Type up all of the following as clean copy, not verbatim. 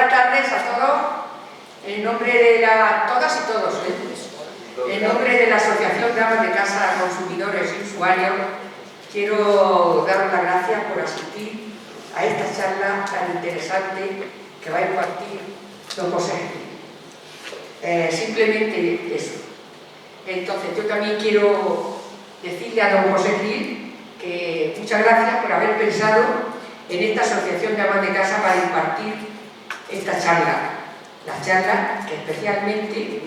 buenas tardes a todos. En nombre de todas y todos, en nombre de la Asociación de Amas de Casa, Consumidores y Usuarios, quiero daros las gracias por asistir a esta charla tan interesante que va a impartir don José. Simplemente eso. Entonces, yo también quiero decirle a don José Gil que muchas gracias por haber pensado en esta Asociación de Amas de Casa para impartir esta charla. La charla que especialmente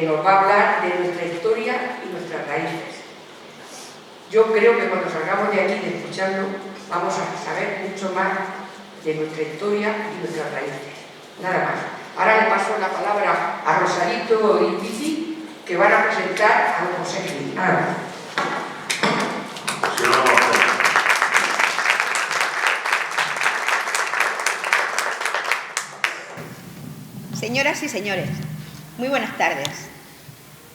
nos va a hablar de nuestra historia y nuestras raíces. Yo creo que cuando salgamos de aquí de escucharlo, vamos a saber mucho más de nuestra historia y nuestras raíces. Nada más. Ahora le paso la palabra a Rosarito y Pichi, que van a presentar a don José Gil. Nada más. Señoras y señores, muy buenas tardes.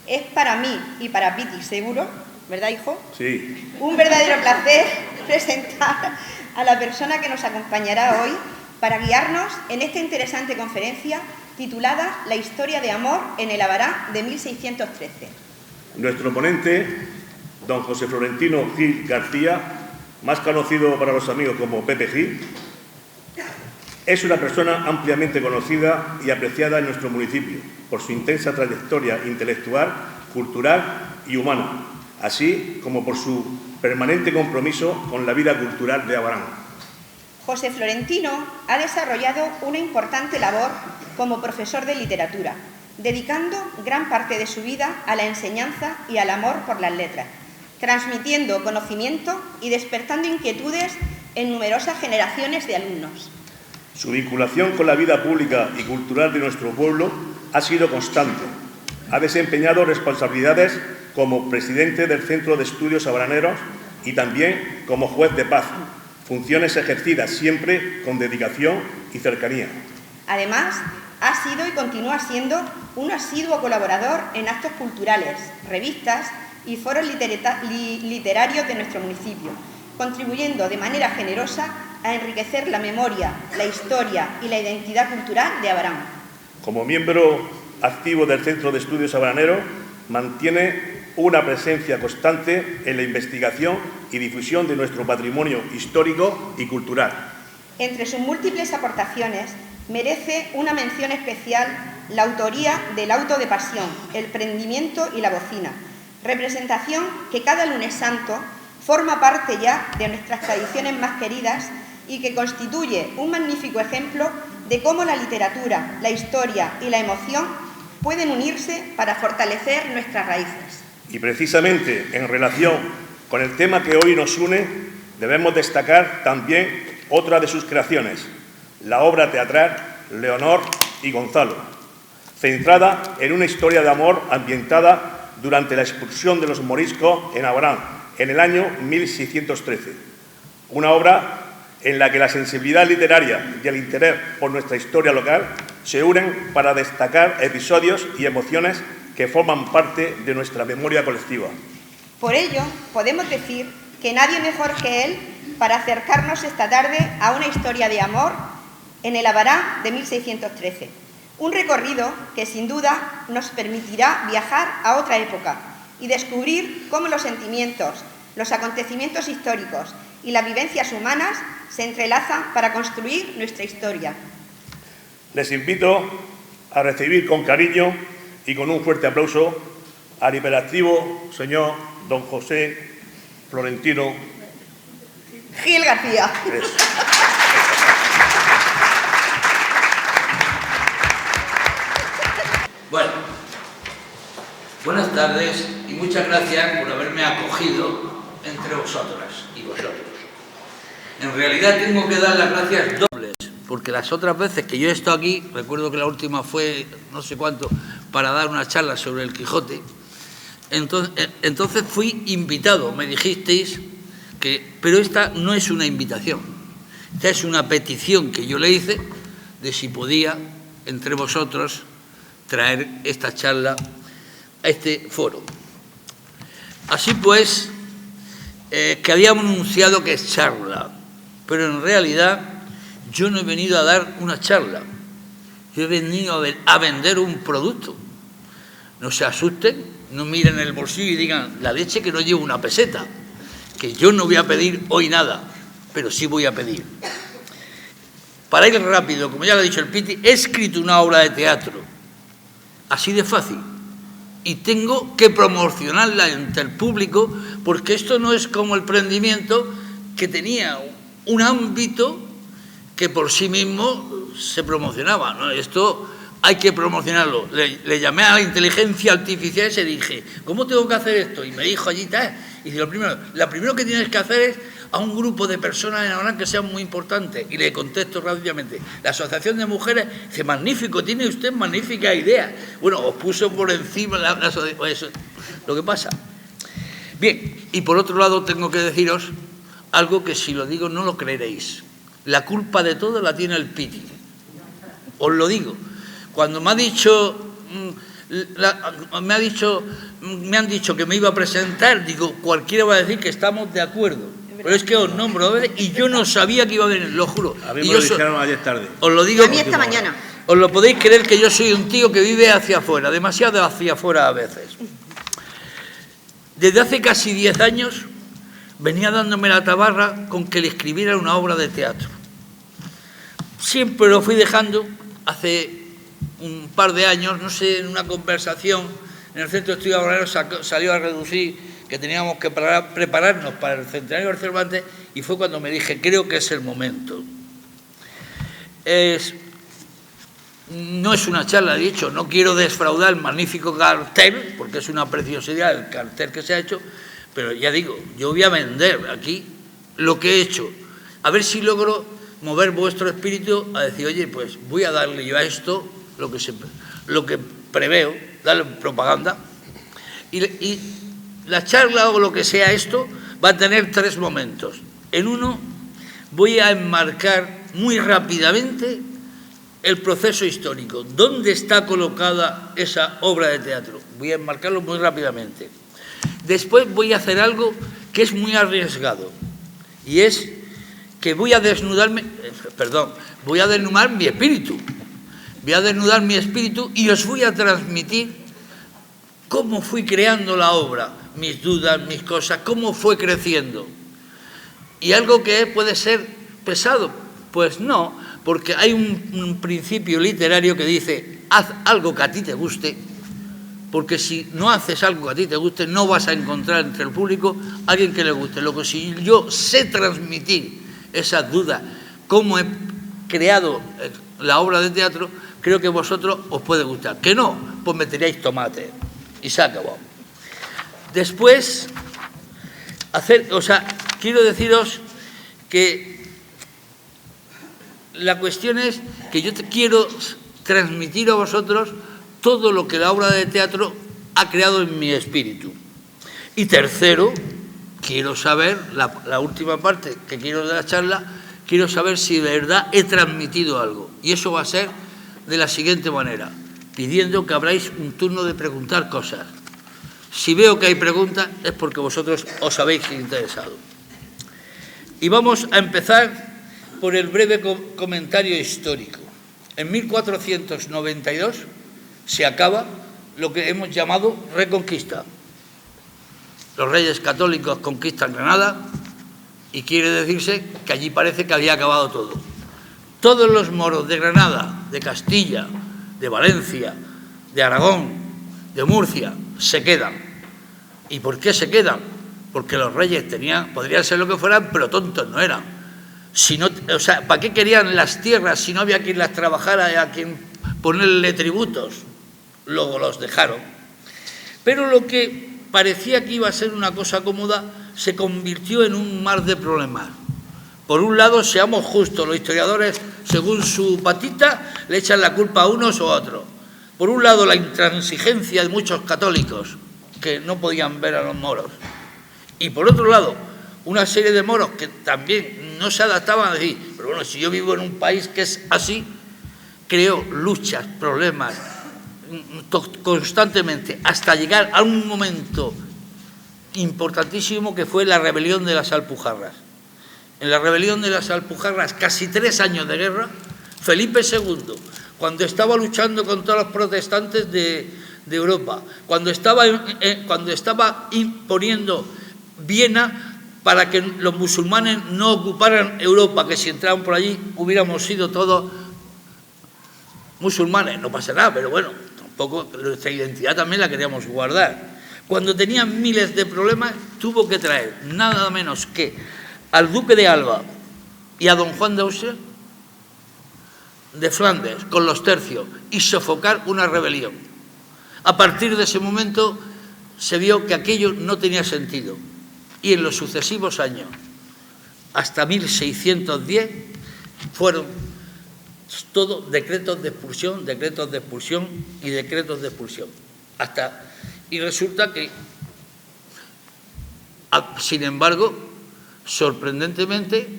Es para mí y para Piti seguro, ¿verdad, hijo? Sí. Un verdadero placer presentar a la persona que nos acompañará hoy para guiarnos en esta interesante conferencia titulada La historia de amor en el Abará de 1613. Nuestro ponente, don José Florentino Gil García, más conocido para los amigos como Pepe Gil, es una persona ampliamente conocida y apreciada en nuestro municipio por su intensa trayectoria intelectual, cultural y humana, así como por su permanente compromiso con la vida cultural de Abarán. José Florentino ha desarrollado una importante labor como profesor de literatura, dedicando gran parte de su vida a la enseñanza y al amor por las letras, transmitiendo conocimiento y despertando inquietudes en numerosas generaciones de alumnos. Su vinculación con la vida pública y cultural de nuestro pueblo ha sido constante. Ha desempeñado responsabilidades como presidente del Centro de Estudios Abraneros y también como juez de paz, funciones ejercidas siempre con dedicación y cercanía. Además, ha sido y continúa siendo un asiduo colaborador en actos culturales, revistas y foros literarios de nuestro municipio, contribuyendo de manera generosa a enriquecer la memoria, la historia y la identidad cultural de Abarán. Como miembro activo del Centro de Estudios Abraneros, mantiene una presencia constante en la investigación y difusión de nuestro patrimonio histórico y cultural. Entre sus múltiples aportaciones, merece una mención especial la autoría del Auto de Pasión, el prendimiento y la bocina, representación que cada lunes santo forma parte ya de nuestras tradiciones más queridas y que constituye un magnífico ejemplo de cómo la literatura, la historia y la emoción pueden unirse para fortalecer nuestras raíces. Y precisamente en relación con el tema que hoy nos une, debemos destacar también otra de sus creaciones, la obra teatral Leonor y Gonzalo, centrada en una historia de amor ambientada durante la expulsión de los moriscos en Abarán, en el año 1613. Una obra en la que la sensibilidad literaria y el interés por nuestra historia local se unen para destacar episodios y emociones que forman parte de nuestra memoria colectiva. Por ello, podemos decir que nadie mejor que él para acercarnos esta tarde a una historia de amor en el Abará de 1613. Un recorrido que sin duda nos permitirá viajar a otra época y descubrir cómo los sentimientos, los acontecimientos históricos y las vivencias humanas se entrelazan para construir nuestra historia. Les invito a recibir con cariño y con un fuerte aplauso al hiperactivo señor don José Florentino Gil García. Bueno, buenas tardes y muchas gracias por haberme acogido entre vosotras y vosotros. En realidad tengo que dar las gracias dobles, porque las otras veces que yo he estado aquí, recuerdo que la última fue no sé cuánto, para dar una charla sobre el Quijote, entonces fui invitado, me dijisteis que, pero esta no es una invitación, esta es una petición que yo le hice de si podía entre vosotros traer esta charla a este foro. Así pues, que habíamos anunciado que es charla, pero en realidad yo no he venido a dar una charla, Yo he venido a vender un producto. No se asusten, no miren el bolsillo y digan, la leche que no llevo una peseta, que yo no voy a pedir hoy nada, pero sí voy a pedir. Para ir rápido, como ya lo ha dicho el Piti, he escrito una obra de teatro, así de fácil, y tengo que promocionarla ante el público, porque esto no es como el Prendimiento, que tenía un ámbito que por sí mismo se promocionaba, ¿no? Esto hay que promocionarlo. Le llamé a la inteligencia artificial y se dije, ¿cómo tengo que hacer esto? Y me dijo allí, tal. Y dice, lo primero que tienes que hacer es a un grupo de personas en Orán que sean muy importantes. Y le contesto rápidamente, la Asociación de Mujeres, dice, magnífico, tiene usted magnífica idea. Bueno, os puso por encima eso, lo que pasa. Bien, y por otro lado tengo que deciros algo que si lo digo no lo creeréis. La culpa de todo la tiene el Piti. Os lo digo. Cuando me han dicho que me iba a presentar, digo, cualquiera va a decir que estamos de acuerdo. Pero es que os nombro, y yo no sabía que iba a venir, lo juro. A mí me lo dijeron ayer tarde. Os lo digo. A mí esta mañana. Os lo podéis creer que yo soy un tío que vive hacia afuera, demasiado hacia afuera a veces. Desde hace casi 10 años venía dándome la tabarra con que le escribiera una obra de teatro. Siempre lo fui dejando. Hace un par de años, no sé, en una conversación en el Centro de Estudios Agrarios salió a reducir que teníamos que prepararnos para el centenario del Cervantes, y fue cuando me dije, creo que es el momento. No es una charla, de hecho, no quiero defraudar el magnífico cartel, porque es una preciosidad el cartel que se ha hecho, pero ya digo, yo voy a vender aquí lo que he hecho, a ver si logro mover vuestro espíritu a decir, oye, pues voy a darle yo a esto lo que preveo, darle propaganda, y la charla o lo que sea esto va a tener 3 momentos. En uno voy a enmarcar muy rápidamente el proceso histórico, dónde está colocada esa obra de teatro, voy a enmarcarlo muy rápidamente. Después voy a hacer algo que es muy arriesgado, y es que voy a desnudar mi espíritu. Voy a desnudar mi espíritu y os voy a transmitir cómo fui creando la obra, mis dudas, mis cosas, cómo fue creciendo. Y algo que puede ser pesado, pues no, porque hay un principio literario que dice, haz algo que a ti te guste, porque si no haces algo que a ti te guste, no vas a encontrar entre el público a alguien que le guste. Lo que si yo sé transmitir esas dudas, cómo he creado la obra de teatro, creo que a vosotros os puede gustar. Que no, pues meteríais tomate y se acabó. Después, quiero deciros que la cuestión es que yo quiero transmitir a vosotros todo lo que la obra de teatro ha creado en mi espíritu. Y tercero, quiero saber, la última parte que quiero de la charla, quiero saber si de verdad he transmitido algo. Y eso va a ser de la siguiente manera, pidiendo que abráis un turno de preguntar cosas. Si veo que hay preguntas es porque vosotros os habéis interesado. Y vamos a empezar por el breve comentario histórico. En 1492 se acaba lo que hemos llamado Reconquista. Los reyes católicos conquistan Granada y quiere decirse que allí parece que había acabado todo. Todos los moros de Granada, de Castilla, de Valencia, de Aragón, de Murcia, se quedan. ¿Y por qué se quedan? Porque los reyes podrían ser lo que fueran, pero tontos no eran. ¿Para qué querían las tierras si no había quien las trabajara y a quien ponerle tributos? Luego los dejaron. Pero lo que parecía que iba a ser una cosa cómoda se convirtió en un mar de problemas. Por un lado, seamos justos, los historiadores, según su patita, le echan la culpa a unos o a otros. Por un lado, la intransigencia de muchos católicos que no podían ver a los moros. Y por otro lado, una serie de moros que también no se adaptaban a decir, pero bueno, si yo vivo en un país que es así, creo luchas, problemas, constantemente, hasta llegar a un momento importantísimo que fue la rebelión de las Alpujarras. En la rebelión de las Alpujarras, casi 3 años de guerra, Felipe II, cuando estaba luchando contra los protestantes de Europa, cuando estaba imponiendo Viena para que los musulmanes no ocuparan Europa, que si entraban por allí hubiéramos sido todos musulmanes, no pasa nada, pero bueno, tampoco nuestra identidad también la queríamos guardar. Cuando tenían miles de problemas, tuvo que traer nada menos que al duque de Alba y a don Juan de Austria de Flandes con los tercios y sofocar una rebelión. A partir de ese momento se vio que aquello no tenía sentido y en los sucesivos años, hasta 1610, fueron todo decretos de expulsión y decretos de expulsión. Y resulta que, sin embargo, sorprendentemente,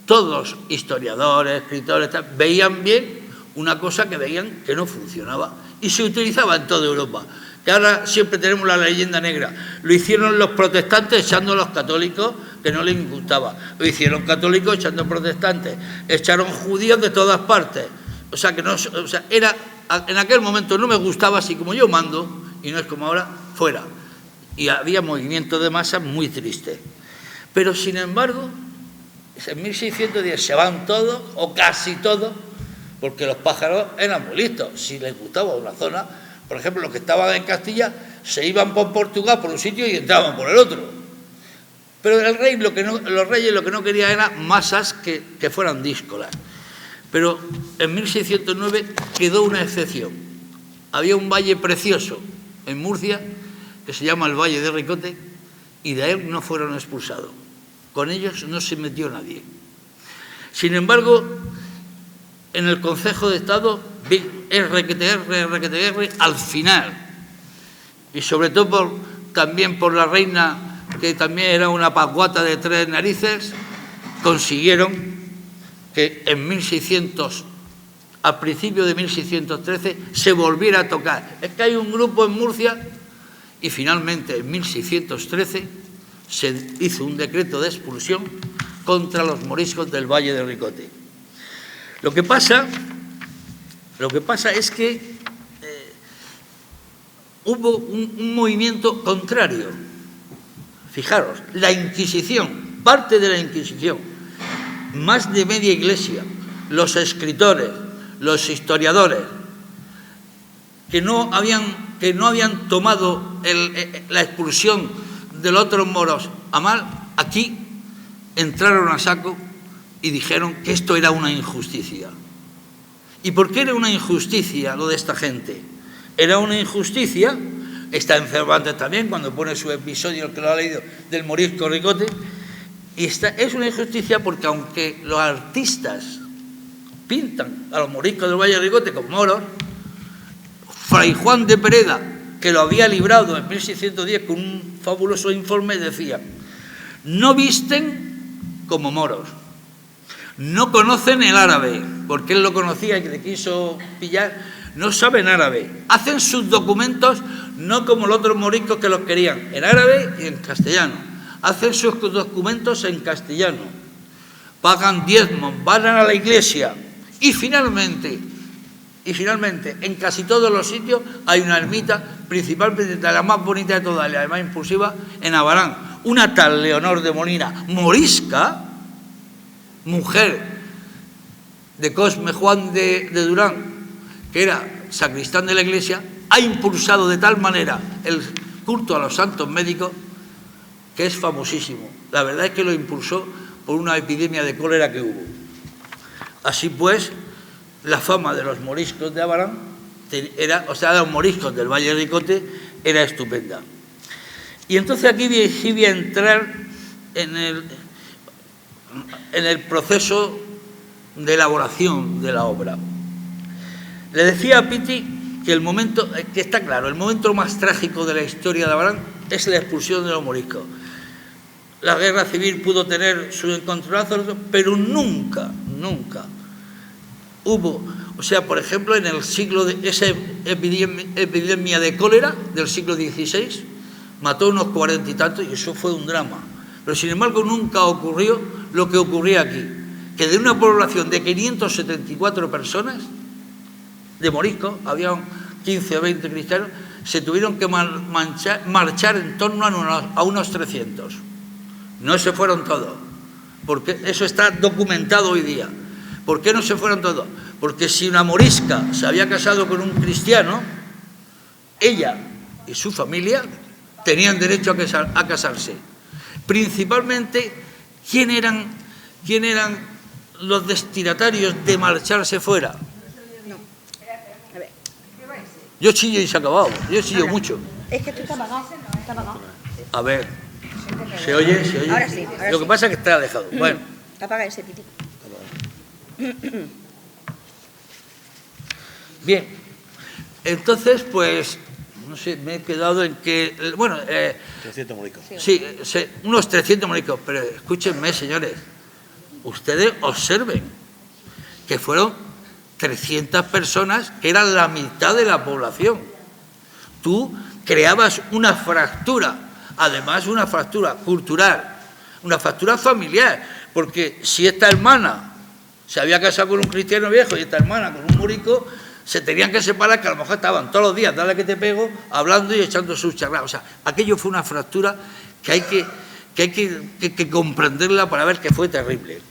todos los historiadores, escritores, veían bien una cosa que veían que no funcionaba y se utilizaba en toda Europa. Que ahora siempre tenemos la leyenda negra. Lo hicieron los protestantes echando a los católicos que no les gustaba. Lo hicieron católicos echando a protestantes. Echaron judíos de todas partes. O sea, que no, era, en aquel momento no me gustaba, así como yo mando, y no es como ahora, fuera. Y había movimientos de masas muy tristes. Pero, sin embargo, en 1610 se van todos, o casi todos, porque los pájaros eran muy listos. Si les gustaba una zona, por ejemplo, los que estaban en Castilla, se iban por Portugal por un sitio y entraban por el otro. Pero el rey, los reyes lo que no querían eran masas que fueran díscolas. Pero en 1609 quedó una excepción. Había un valle precioso en Murcia, que se llama el Valle de Ricote, y de él no fueron expulsados. Con ellos no se metió nadie. Sin embargo, en el Consejo de Estado, al final, y sobre todo también por la reina, que también era una paguata de 3 narices, consiguieron que al principio de 1613 se volviera a tocar. Es que hay un grupo en Murcia y finalmente en 1613 se hizo un decreto de expulsión contra los moriscos del Valle de Ricote. Lo que pasa es que hubo un movimiento contrario. Fijaros, la Inquisición, parte de la Inquisición, más de media iglesia, los escritores, los historiadores, que no habían tomado la expulsión de los otros moros a mal, aquí entraron a saco y dijeron que esto era una injusticia. ¿Y por qué era una injusticia lo de esta gente? Era una injusticia, está en Cervantes también, cuando pone su episodio, el que lo ha leído, del morisco Ricote, y es una injusticia porque aunque los artistas pintan a los moriscos del Valle de Ricote como moros, Fray Juan de Pereda, que lo había librado en 1610 con un fabuloso informe, decía: no visten como moros, no conocen el árabe, porque él lo conocía y que le quiso pillar, no saben árabe, hacen sus documentos no como los otros moriscos que los querían, en árabe y en castellano. Hacen sus documentos en castellano, pagan diezmos, van a la iglesia y finalmente, en casi todos los sitios hay una ermita, principalmente la más bonita de todas, la más impulsiva, en Abarán. Una tal Leonor de Molina, morisca, mujer de Cosme Juan de Durán, que era sacristán de la iglesia, ha impulsado de tal manera el culto a los santos médicos que es famosísimo. La verdad es que lo impulsó por una epidemia de cólera que hubo. Así pues, la fama de los moriscos de Abarán, de los moriscos del Valle de Ricote, era estupenda. Y entonces aquí sí voy a entrar en el proceso de elaboración de la obra. Le decía a Pitti que que está claro, el momento más trágico de la historia de Abarán es la expulsión de los moriscos. La guerra civil pudo tener sus encontronazos, pero nunca hubo, por ejemplo, en el siglo de esa epidemia de cólera del siglo XVI, mató unos 40 y tantos y eso fue un drama. Pero sin embargo nunca ocurrió lo que ocurría aquí, que de una población de 574 personas, de moriscos, había 15 o 20 cristianos, se tuvieron que marchar en torno a unos 300. No se fueron todos, porque eso está documentado hoy día. ¿Por qué no se fueron todos? Porque si una morisca se había casado con un cristiano, ella y su familia tenían derecho a casarse. Principalmente, ¿quién eran los destinatarios de marcharse fuera? No. A ver. Yo chillo y se ha acabado. Yo chillo mucho. Es que tú está apagado. Está apagado. A ver. ¿Se oye? ¿Se oye? Ahora sí. Lo que pasa es que está alejado. Bueno. Apaga ese piti. Bien. Entonces, pues, no sé, me he quedado en que, bueno... 300 moriscos. Sí, unos 300 moriscos. Pero escúchenme, señores. Ustedes observen que fueron 300 personas, que eran la mitad de la población. Tú creabas una fractura, además una fractura cultural, una fractura familiar, porque si esta hermana se había casado con un cristiano viejo y esta hermana con un morisco, se tenían que separar, que a lo mejor estaban todos los días, dale que te pego, hablando y echando sus charlas. O sea, aquello fue una fractura que hay que comprenderla para ver que fue terrible.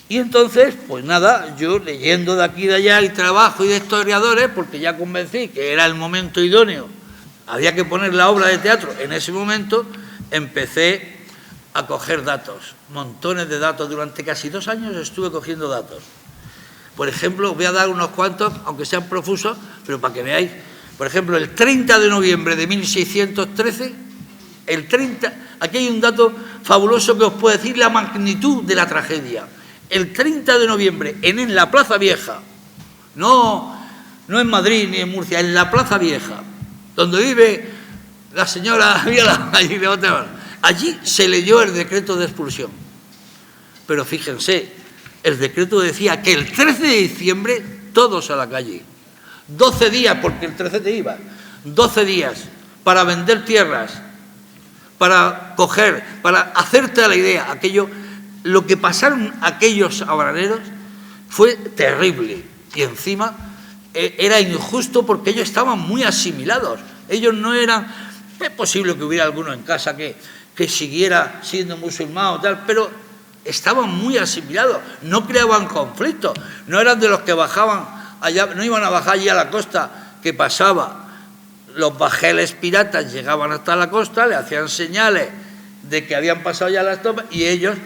Y entonces, pues nada, yo leyendo de aquí y de allá y trabajo y de historiadores, porque ya convencí que era el momento idóneo, había que poner la obra de teatro en ese momento, empecé a coger datos, montones de datos. Durante casi 2 años estuve cogiendo datos. Por ejemplo, os voy a dar unos cuantos, aunque sean profusos, pero para que veáis. Por ejemplo, el 30 de noviembre de 1613, aquí hay un dato fabuloso que os puede decir la magnitud de la tragedia. El 30 de noviembre, en la Plaza Vieja, no en Madrid ni en Murcia, en la Plaza Vieja, donde vive la señora Viola, allí se leyó el decreto de expulsión. Pero fíjense, el decreto decía que el 13 de diciembre todos a la calle. 12 días, porque el 13 te iba, 12 días para vender tierras, para coger, para hacerte a la idea, aquello... Lo que pasaron aquellos habaneros fue terrible y encima era injusto porque ellos estaban muy asimilados. Ellos no eran... Es posible que hubiera alguno en casa que siguiera siendo musulmán o tal, pero estaban muy asimilados, no creaban conflictos, no eran de los que bajaban allá, no iban a bajar allí a la costa, que pasaba. Los bajeles piratas llegaban hasta la costa, le hacían señales de que habían pasado ya las tropas y ellos...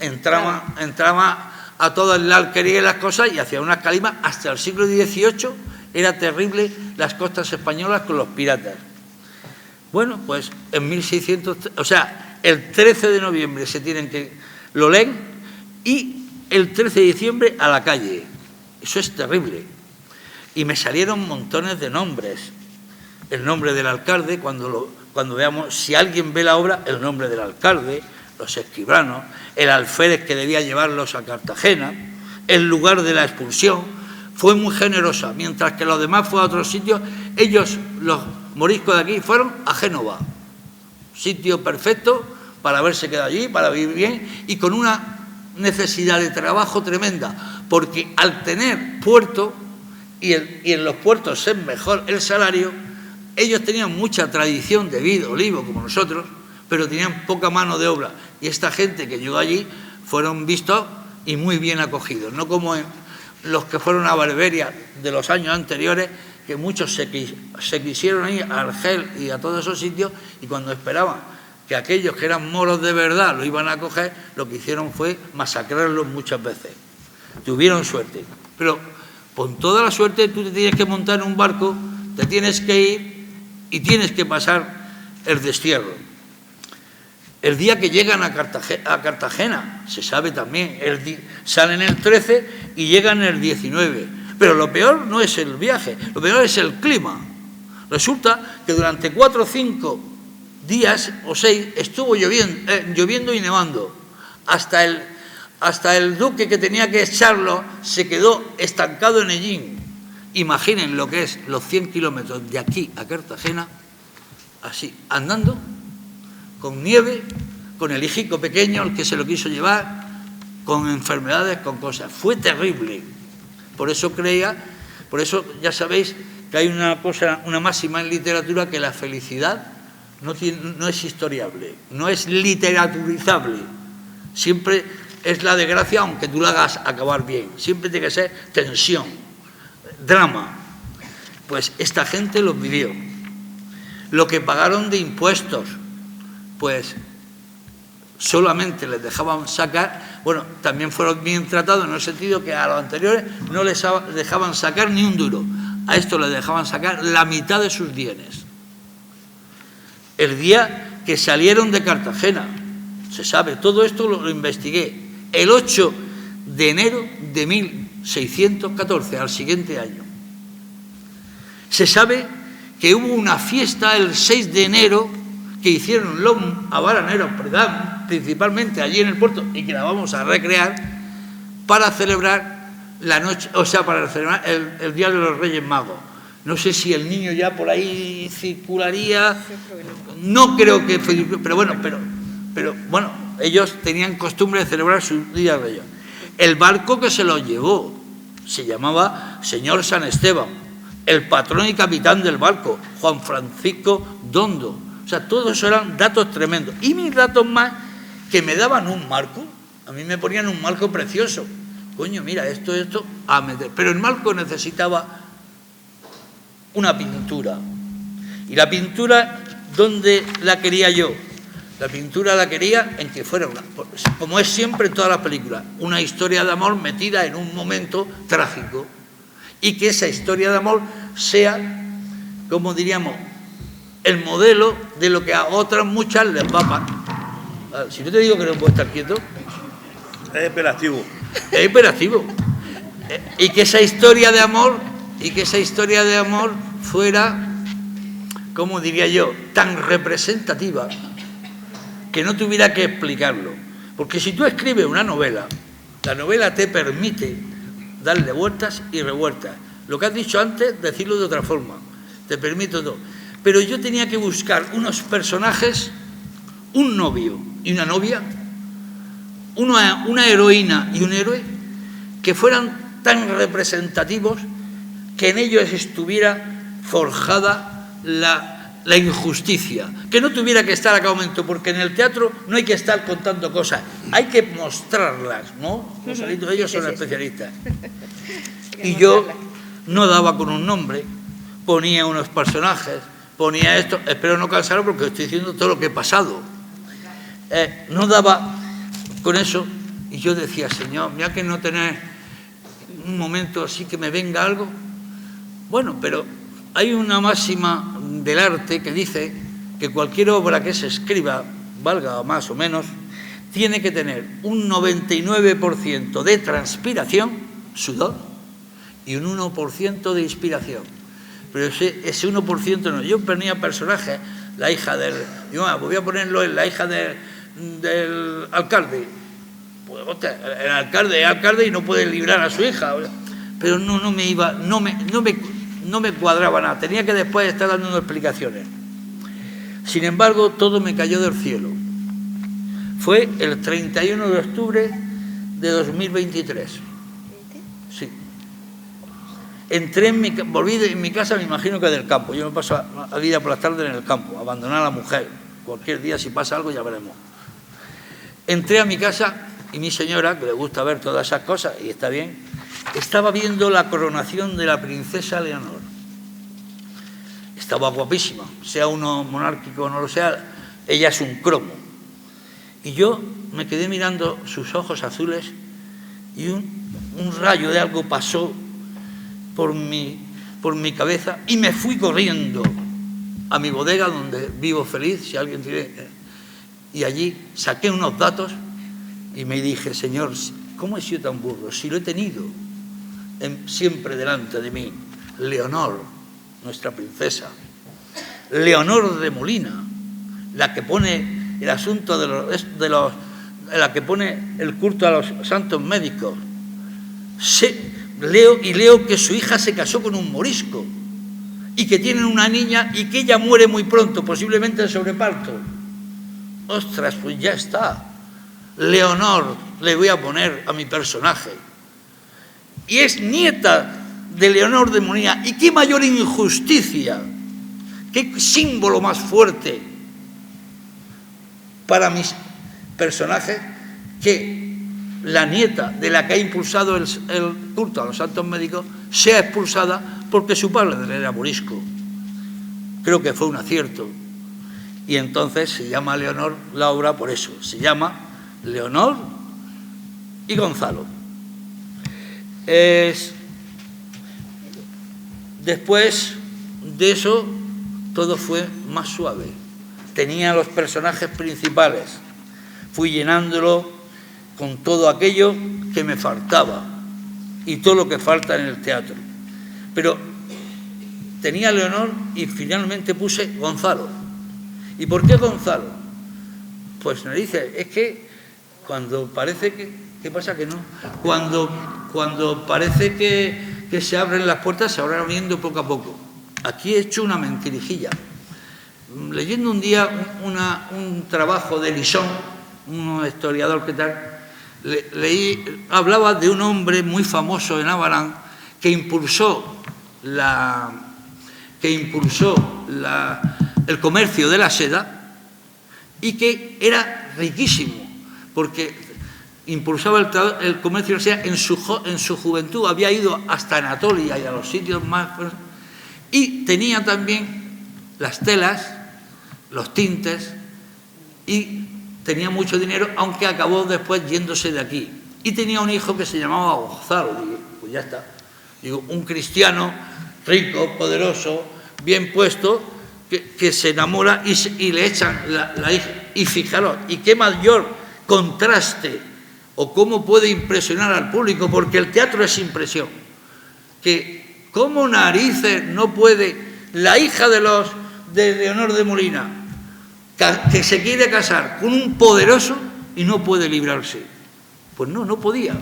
Entraba a toda la alquería y las cosas y hacía unas calimas. Hasta el siglo XVIII era terrible las costas españolas con los piratas. Bueno, pues en 1600, o sea, el 13 de noviembre lo leen y el 13 de diciembre a la calle. Eso es terrible. Y me salieron montones de nombres. El nombre del alcalde, cuando veamos, si alguien ve la obra, el nombre del alcalde, los escribanos, el alférez que debía llevarlos a Cartagena, el lugar de la expulsión, fue muy generosa, mientras que los demás fue a otros sitios. Ellos, los moriscos de aquí, fueron a Génova, sitio perfecto para haberse quedado allí, para vivir bien y con una necesidad de trabajo tremenda, porque al tener puerto y en los puertos ser mejor el salario, ellos tenían mucha tradición de vid, olivo, como nosotros, pero tenían poca mano de obra. Y esta gente que llegó allí fueron vistos y muy bien acogidos, no como los que fueron a Barberia de los años anteriores, que muchos se quisieron ir a Argel y a todos esos sitios, y cuando esperaban que aquellos que eran moros de verdad lo iban a acoger, lo que hicieron fue masacrarlos muchas veces. Tuvieron suerte, pero con toda la suerte tú te tienes que montar en un barco, te tienes que ir y tienes que pasar el destierro. El día que llegan a Cartagena, se sabe también, salen el 13 y llegan el 19. Pero lo peor no es el viaje, lo peor es el clima. Resulta que durante 4 o 5 días o 6 estuvo lloviendo y nevando. Hasta el duque que tenía que echarlo se quedó estancado en Ellín. Imaginen lo que es los 100 kilómetros de aquí a Cartagena, así, andando, con nieve, con el hijico pequeño, el que se lo quiso llevar, con enfermedades, con cosas. Fue terrible. Por eso creía Por eso ya sabéis que hay una máxima en literatura, que la felicidad no es historiable, no es literaturizable. Siempre es la desgracia, aunque tú la hagas acabar bien. Siempre tiene que ser tensión, drama. Pues esta gente lo vivió. Lo que pagaron de impuestos, pues solamente les dejaban sacar, bueno, también fueron bien tratados en el sentido que a los anteriores no les dejaban sacar ni un duro. A esto les dejaban sacar la mitad de sus bienes. El día que salieron de Cartagena, se sabe, todo esto lo investigué, el 8 de enero de 1614, al siguiente año. Se sabe que hubo una fiesta el 6 de enero que hicieron los habaraneros, principalmente allí en el puerto, y que la vamos a recrear para celebrar la noche, o sea, para celebrar el Día de los Reyes Magos. No sé si el niño ya por ahí circularía, no creo que, pero bueno, ellos tenían costumbre de celebrar su Día de Reyes. El barco que se los llevó se llamaba Señor San Esteban, el patrón y capitán del barco, Juan Francisco Dondo. O sea, todos esos eran datos tremendos. Y mis datos más, que me daban un marco, a mí me ponían un marco precioso. Coño, mira, esto, a meter. Pero el marco necesitaba una pintura. Y la pintura, ¿dónde la quería yo? La pintura la quería en que fuera, como es siempre en todas las películas, una historia de amor metida en un momento trágico. Y que esa historia de amor sea, como diríamos, el modelo de lo que a otras muchas les va a pasar. Si no te digo que no puedo estar quieto. Es imperativo. Es imperativo. Y que esa historia de amor, fuera, como diría yo, tan representativa que no tuviera que explicarlo. Porque si tú escribes una novela, la novela te permite darle vueltas y revueltas. Lo que has dicho antes, decirlo de otra forma. Te permite todo. Pero yo tenía que buscar unos personajes, un novio y una novia, una heroína y un héroe, que fueran tan representativos que en ellos estuviera forjada la injusticia, que no tuviera que estar a cada momento, porque en el teatro no hay que estar contando cosas, hay que mostrarlas, ¿no? Los salitos, ellos son especialistas. Y yo no daba con un nombre, ponía unos personajes, ponía esto, espero no cansarlo porque estoy diciendo todo lo que he pasado. No daba con eso, y yo decía, Señor, mira que no tener un momento así que me venga algo. Bueno, pero hay una máxima del arte que dice que cualquier obra que se escriba, valga más o menos, tiene que tener un 99% de transpiración, sudor, y un 1% de inspiración. Pero ese 1% no. Yo ponía personajes, la hija del... Yo voy a ponerlo en la hija del alcalde. Pues, hostia, el alcalde es alcalde y no puede librar a su hija. Pero no me cuadraba nada. Tenía que después estar dando explicaciones. Sin embargo, todo me cayó del cielo. Fue el 31 de octubre de 2023. Sí. Volví en mi casa, me imagino que del campo. Yo me paso la vida por las tardes en el campo, abandonar a la mujer. Cualquier día, si pasa algo, ya veremos. Entré a mi casa y mi señora, que le gusta ver todas esas cosas, y está bien, estaba viendo la coronación de la princesa Leonor. Estaba guapísima, sea uno monárquico o no lo sea, ella es un cromo. Y yo me quedé mirando sus ojos azules y un rayo de algo pasó por mi cabeza y me fui corriendo a mi bodega donde vivo feliz, si alguien tiene, y allí saqué unos datos y me dije, Señor, ¿cómo he sido tan burro? Si lo he tenido siempre delante de mí, Leonor, nuestra princesa, Leonor de Molina, la que pone el asunto la que pone el culto a los santos médicos. Leo que su hija se casó con un morisco y que tienen una niña y que ella muere muy pronto, posiblemente de sobreparto. Ostras, pues ya está. Leonor le voy a poner a mi personaje. Y es nieta de Leonor de Molina. Y qué mayor injusticia, qué símbolo más fuerte para mis personajes que la nieta de la que ha impulsado el culto a los santos médicos sea expulsada porque su padre era morisco. Creo que fue un acierto. Y entonces se llama Leonor la obra por eso. Se llama Leonor y Gonzalo. Después de eso, todo fue más suave. Tenía los personajes principales. Fui llenándolo con todo aquello que me faltaba y todo lo que falta en el teatro. Pero tenía Leonor y finalmente puse Gonzalo. ¿Y por qué Gonzalo? Pues me dice, es que cuando parece que... ¿Qué pasa que no? Cuando parece que se abren las puertas, se van abriendo poco a poco. Aquí he hecho una mentirijilla. Leyendo un día un trabajo de Lisón, un historiador que tal, hablaba de un hombre muy famoso en Abarán que impulsó el comercio de la seda y que era riquísimo, porque impulsaba el comercio de la seda en su juventud, había ido hasta Anatolia y a los sitios más... Y tenía también las telas, los tintes, y tenía mucho dinero, aunque acabó después yéndose de aquí. Y tenía un hijo que se llamaba Gonzalo. Digo, pues ya está. Digo, un cristiano rico, poderoso, bien puesto, que se enamora y le echan la hija. Y fijaros, y qué mayor contraste, o cómo puede impresionar al público, porque el teatro es impresión. Que cómo narices no puede la hija de Leonor de Molina, que se quiere casar con un poderoso y no puede librarse. Pues no podía.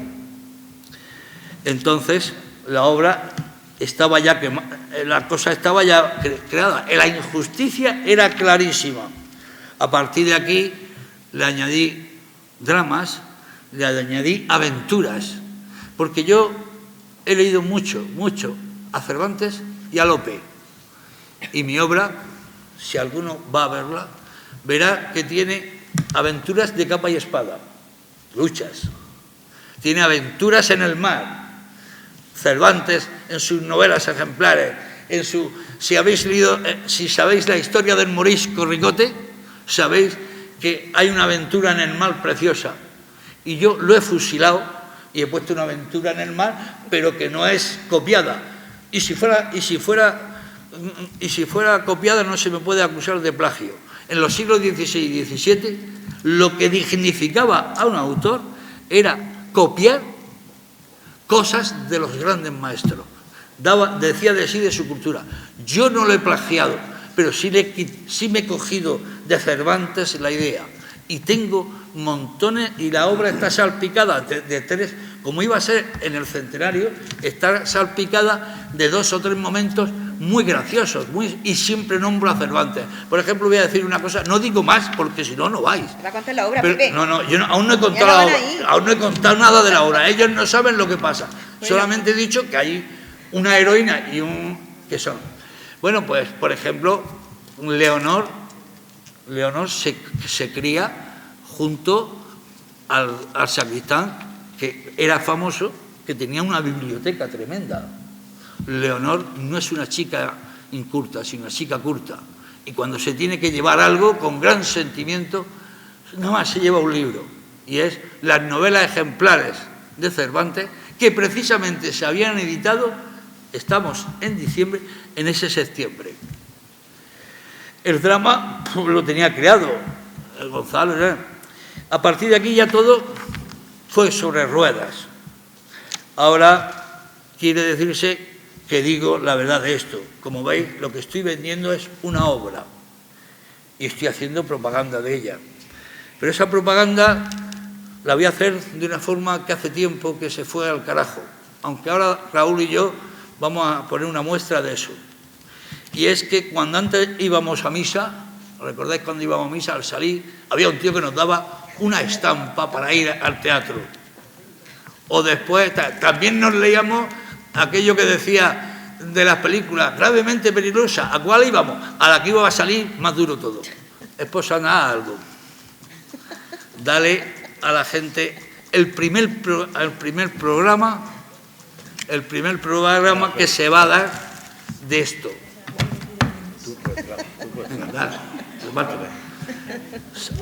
Entonces la obra estaba ya la cosa estaba ya creada. La injusticia era clarísima. A partir de aquí le añadí dramas, le añadí aventuras, porque yo he leído mucho a Cervantes y a Lope, y mi obra, si alguno va a verla, verá que tiene aventuras de capa y espada, luchas, tiene aventuras en el mar. Cervantes, en sus novelas ejemplares, si sabéis la historia del morisco Ricote, sabéis que hay una aventura en el mar preciosa, y yo lo he fusilado y he puesto una aventura en el mar, pero que no es copiada, y si fuera copiada no se me puede acusar de plagio. En los siglos XVI y XVII lo que dignificaba a un autor era copiar cosas de los grandes maestros. Decía de sí, de su cultura. Yo no lo he plagiado, pero sí me he cogido de Cervantes la idea. Y tengo montones, y la obra está salpicada de tres, como iba a ser en el centenario, está salpicada de 2 o 3 momentos muy graciosos, y siempre nombro a Cervantes. Por ejemplo, voy a decir una cosa, no digo más porque si no, no vais. ¿Va a contar la obra, Pero, Pepe? yo aún no he contado la obra, aún no he contado nada de la obra. Ellos no saben lo que pasa. Bueno. Solamente he dicho que hay una heroína y que son. Bueno, pues, por ejemplo, Leonor se cría junto al sacristán, que era famoso, que tenía una biblioteca tremenda. Leonor no es una chica inculta, sino una chica culta. Y cuando se tiene que llevar algo, con gran sentimiento, nada más se lleva un libro. Y es las novelas ejemplares de Cervantes, que precisamente se habían editado, estamos en diciembre, en ese septiembre. El drama lo tenía creado el Gonzalo. A partir de aquí ya todo fue sobre ruedas. Ahora quiere decirse que digo la verdad de esto. Como veis, lo que estoy vendiendo es una obra y estoy haciendo propaganda de ella. Pero esa propaganda la voy a hacer de una forma que hace tiempo que se fue al carajo. Aunque ahora Raúl y yo vamos a poner una muestra de eso. Y es que cuando antes íbamos a misa, ¿recordáis cuando íbamos a misa? Al salir, había un tío que nos daba una estampa para ir al teatro. O después también nos leíamos aquello que decía de las películas, gravemente peligrosa. ¿A cuál íbamos? A la que iba a salir más duro todo. Esposa, nada, algo. Dale a la gente el primer programa que se va a dar de esto. Venga, dale,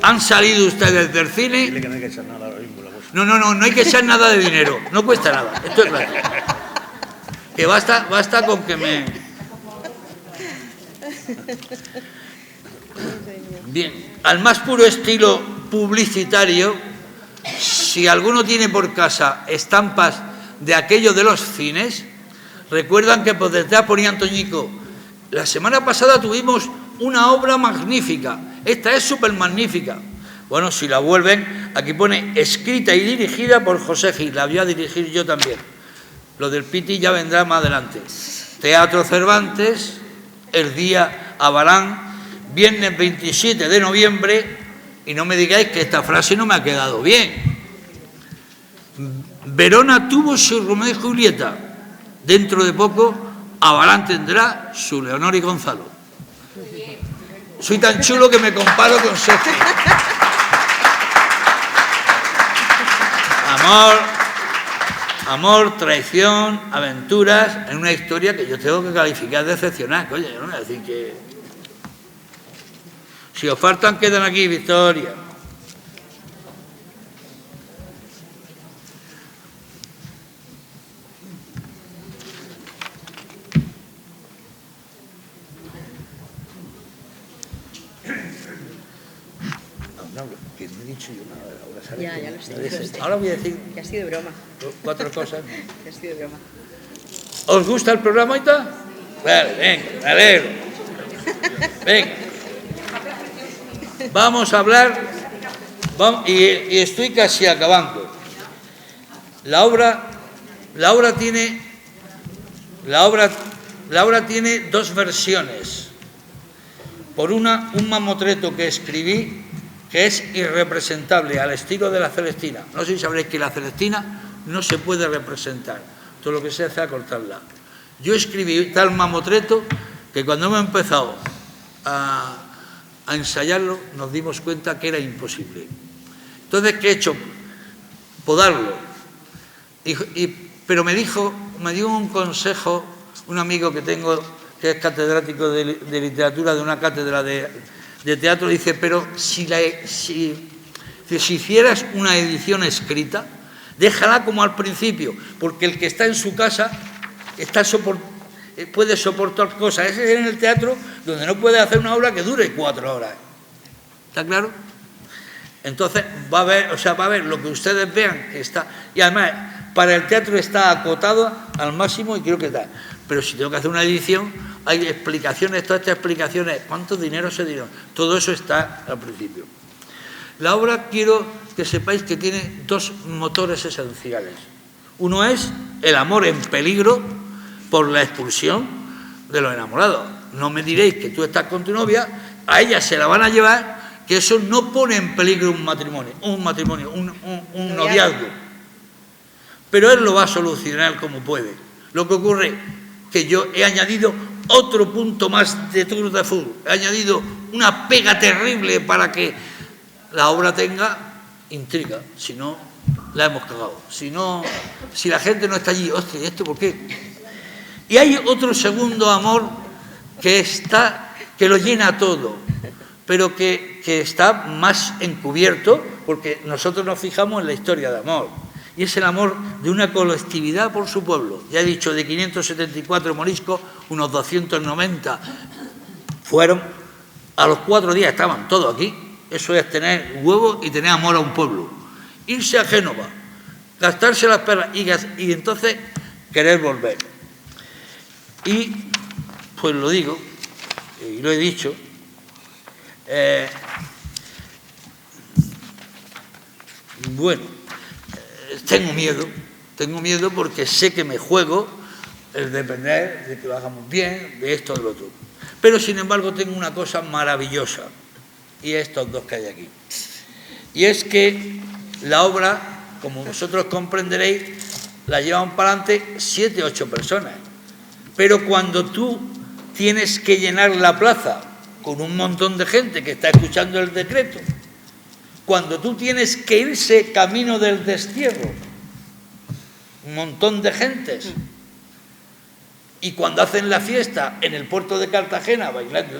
han salido ustedes del cine. Dile que no hay que echar nada ahora mismo, la cosa. No hay que echar nada de dinero, no cuesta nada, esto es claro. Que basta con que me... Bien, al más puro estilo publicitario, si alguno tiene por casa estampas de aquello de los cines, recuerdan que por detrás ponía Antoñico, la semana pasada tuvimos una obra magnífica, esta es súper magnífica. Bueno, si la vuelven, aquí pone escrita y dirigida por José Gil, la voy a dirigir yo también. Lo del Piti ya vendrá más adelante. Teatro Cervantes, el día Abarán, viernes 27 de noviembre, y no me digáis que esta frase no me ha quedado bien. Verona tuvo su Romeo y Julieta. Dentro de poco, Abarán tendrá su Leonor y Gonzalo. Soy tan chulo que me comparo con Shakespeare. Amor, traición, aventuras, en una historia que yo tengo que calificar de excepcional. Oye, yo no voy a decir que... Si os faltan, quedan aquí, Victoria. No, que no he dicho yo nada de la obra, ¿sabes? Ya lo sé. Ahora voy a decir Que ha sido broma. 4 cosas. Que ha sido broma. ¿Os gusta el programa ahorita? Vale, venga, me alegro. Venga. Vamos a hablar, y estoy casi acabando. La obra tiene 2 versiones. Por un mamotreto que escribí, que es irrepresentable, al estilo de la Celestina. No sé si sabréis que la Celestina no se puede representar. Todo lo que se hace a cortarla. Yo escribí tal mamotreto que cuando hemos empezado a ensayarlo nos dimos cuenta que era imposible. Entonces, ¿qué he hecho? Podarlo. Pero me dio un consejo un amigo que tengo, que es catedrático de literatura de una cátedra de teatro, dice, pero si hicieras una edición escrita, déjala como al principio, porque el que está en su casa puede soportar cosas. Ese es en el teatro donde no puede hacer una obra que dure 4 horas. ¿Está claro? Entonces va a haber lo que ustedes vean que está, y además para el teatro está acotado al máximo y creo que está. Pero si tengo que hacer una edición, hay explicaciones, todas estas explicaciones, cuánto dinero se dieron, todo eso está al principio. La obra, quiero que sepáis que tiene 2 motores esenciales. Uno es el amor en peligro por la expulsión de los enamorados. No me diréis que tú estás con tu novia, a ella se la van a llevar, que eso no pone en peligro un matrimonio, un noviazgo. Pero él lo va a solucionar como puede. Lo que ocurre que yo he añadido otro punto más de Tour de Fou, he añadido una pega terrible para que la obra tenga intriga, si no la hemos cagado. Si la gente no está allí, hostia, ¿y esto por qué? Y hay otro segundo amor que lo llena todo, pero que está más encubierto, porque nosotros nos fijamos en la historia de amor, y es el amor de una colectividad por su pueblo. Ya he dicho, de 574 moriscos, unos 290 fueron, a los 4 días estaban todos aquí. Eso es tener huevo y tener amor a un pueblo. Irse a Génova, gastarse las perlas y entonces querer volver. Y pues lo digo, y lo he dicho, bueno, tengo miedo porque sé que me juego el depender de que lo hagamos bien, de esto o del otro. Pero sin embargo tengo una cosa maravillosa, y estos 2 que hay aquí. Y es que la obra, como vosotros comprenderéis, la llevan para adelante 7 o 8 personas. Pero cuando tú tienes que llenar la plaza con un montón de gente que está escuchando el decreto, cuando tú tienes que irse camino del destierro, un montón de gentes, y cuando hacen la fiesta en el puerto de Cartagena, bailando,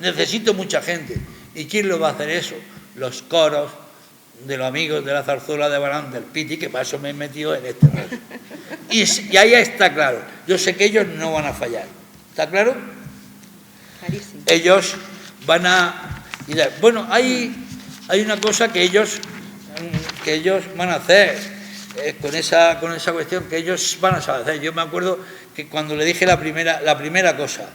necesito mucha gente. ¿Y quién lo va a hacer eso? Los coros de los amigos de la zarzuela de Barán del Piti, que para eso me he metido en este rollo. Y ahí está claro. Yo sé que ellos no van a fallar. ¿Está claro? Clarísimo. Ellos van a... Bueno, hay una cosa que ellos van a hacer con esa cuestión, que ellos van a saber hacer. Yo me acuerdo que cuando le dije la primera cosa,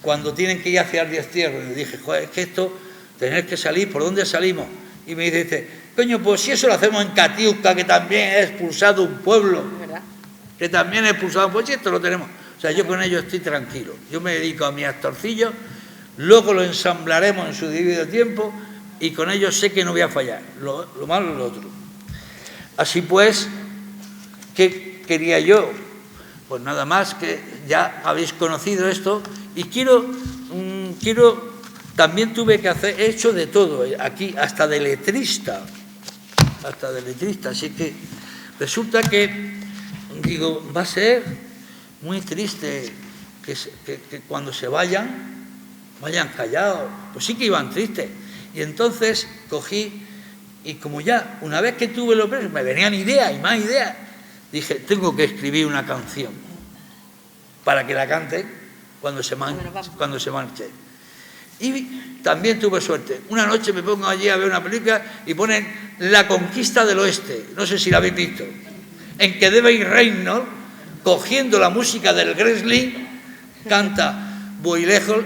cuando tienen que ir hacia el destierro, le dije, joder, es que esto, tener que salir, ¿por dónde salimos? Y me dice, coño, pues si eso lo hacemos en Catiusca, que también he expulsado un pueblo, ¿Verdad? que también he expulsado, pues si esto lo tenemos. O sea, yo con ellos estoy tranquilo. Yo me dedico a mis actorcillos, luego lo ensamblaremos en su debido tiempo y con ellos sé que no voy a fallar. Lo malo es lo otro. Así pues, ¿qué quería yo? Pues nada más, que ya habéis conocido esto y quiero también tuve que hacer, he hecho de todo, aquí hasta de letrista, así que resulta que, digo, va a ser muy triste que cuando se vayan callados, pues sí que iban tristes, y entonces cogí, y como ya, una vez que tuve los presos, me venían ideas y más ideas, dije, tengo que escribir una canción para que la cante cuando se marche. Y también tuve suerte. Una noche me pongo allí a ver una película y ponen La conquista del oeste, no sé si la habéis visto, en que Devin Reynolds, cogiendo la música del Grizzly, canta Voy lejos,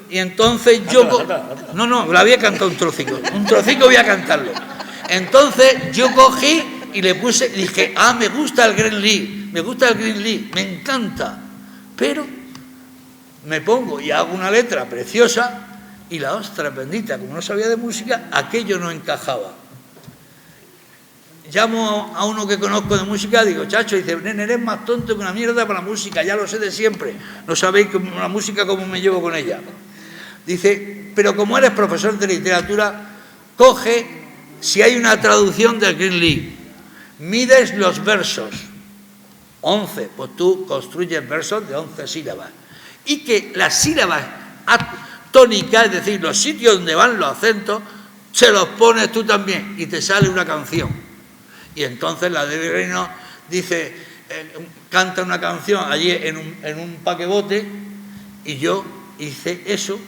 y entonces yo... No, la había cantado un trocico voy a cantarlo. Entonces yo cogí y le puse, dije, me gusta el Green Lee, me encanta, pero me pongo y hago una letra preciosa y la ostra bendita, como no sabía de música, aquello no encajaba. Llamo a uno que conozco de música, digo, chacho, dice, nene, eres más tonto que una mierda para la música, ya lo sé de siempre, no sabéis la música cómo me llevo con ella. Dice, pero como eres profesor de literatura, coge, si hay una traducción del Green Lee, mides los versos, 11, pues tú construyes versos de 11 sílabas. Y que las sílabas tónicas, es decir, los sitios donde van los acentos, se los pones tú también y te sale una canción. Y entonces la de Reino dice, canta una canción allí en un paquebote, y yo hice eso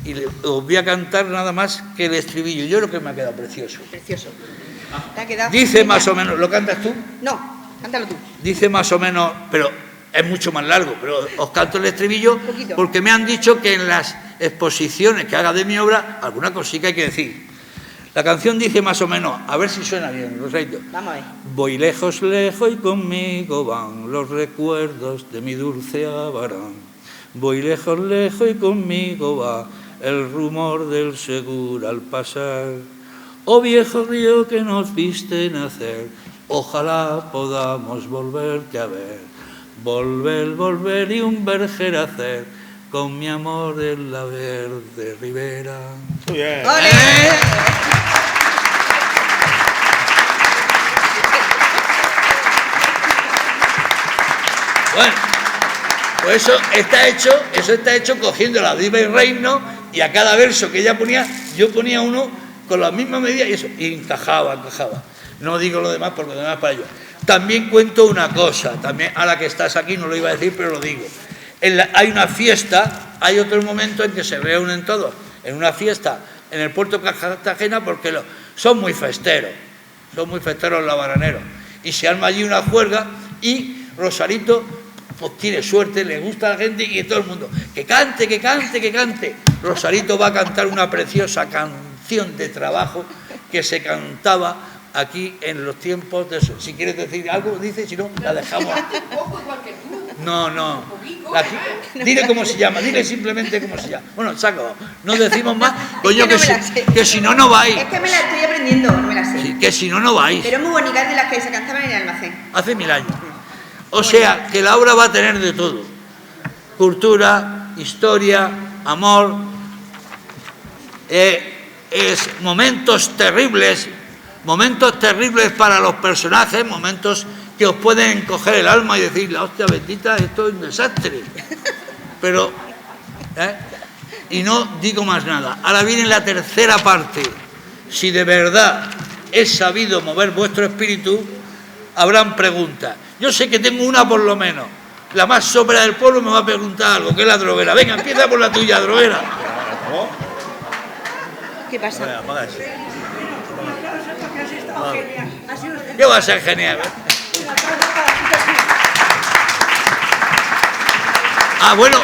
y os voy a cantar nada más que el estribillo. Yo creo que me ha quedado precioso. Precioso. ¿Te ha quedado? Dice más o menos, ¿lo cantas tú? No, cántalo tú. Dice más o menos, pero es mucho más largo, pero os canto el estribillo porque me han dicho que en las exposiciones que haga de mi obra, alguna cosita hay que decir. La canción dice más o menos, a ver si suena bien, Rosarito. Vamos a ver. Voy lejos, lejos y conmigo van los recuerdos de mi dulce Abarán. Voy lejos, lejos y conmigo va el rumor del Segura al pasar. Oh viejo río que nos viste nacer, ojalá podamos volverte a ver. Volver y un verger hacer con mi amor en la verde ribera. Muy bien. ¡Ole! Bueno, pues eso está hecho cogiendo la diva y reino, y a cada verso que ella ponía, yo ponía uno con la misma medida y eso, y encajaba. No digo lo demás porque lo demás para ellos. También cuento una cosa, también a la que estás aquí no lo iba a decir, pero lo digo. Hay una fiesta, hay otro momento en que se reúnen todos, en una fiesta en el puerto de Cartagena, porque son muy festeros los baraneros, y se arma allí una juerga, y Rosarito pues tiene suerte, le gusta a la gente, y todo el mundo, que cante. Rosarito va a cantar una preciosa canción de trabajo que se cantaba aquí en los tiempos de eso. Si quieres decir algo, dice, si no, la dejamos. Un poco igual que tú. No. Dile cómo se llama, dile simplemente cómo se llama. Bueno, saco, no decimos más, coño, que si no, no vais. Es que me la estoy aprendiendo, no me la sé. Sí, que si no, no vais. Pero es muy bonita, es de las que se cantaban en el almacén. Hace 1000 años. O sea, que la obra va a tener de todo. Cultura, historia, amor, es momentos terribles para los personajes, momentos que os pueden coger el alma y decir, la hostia bendita, esto es un desastre. Pero, y no digo más nada. Ahora viene la tercera parte. Si de verdad he sabido mover vuestro espíritu, habrán preguntas. Yo sé que tengo una por lo menos. La más sobra del pueblo me va a preguntar algo, que es la droguera. Venga, empieza por la tuya, droguera. ¿Qué pasa? ¿Qué va a ser genial? Ah, bueno,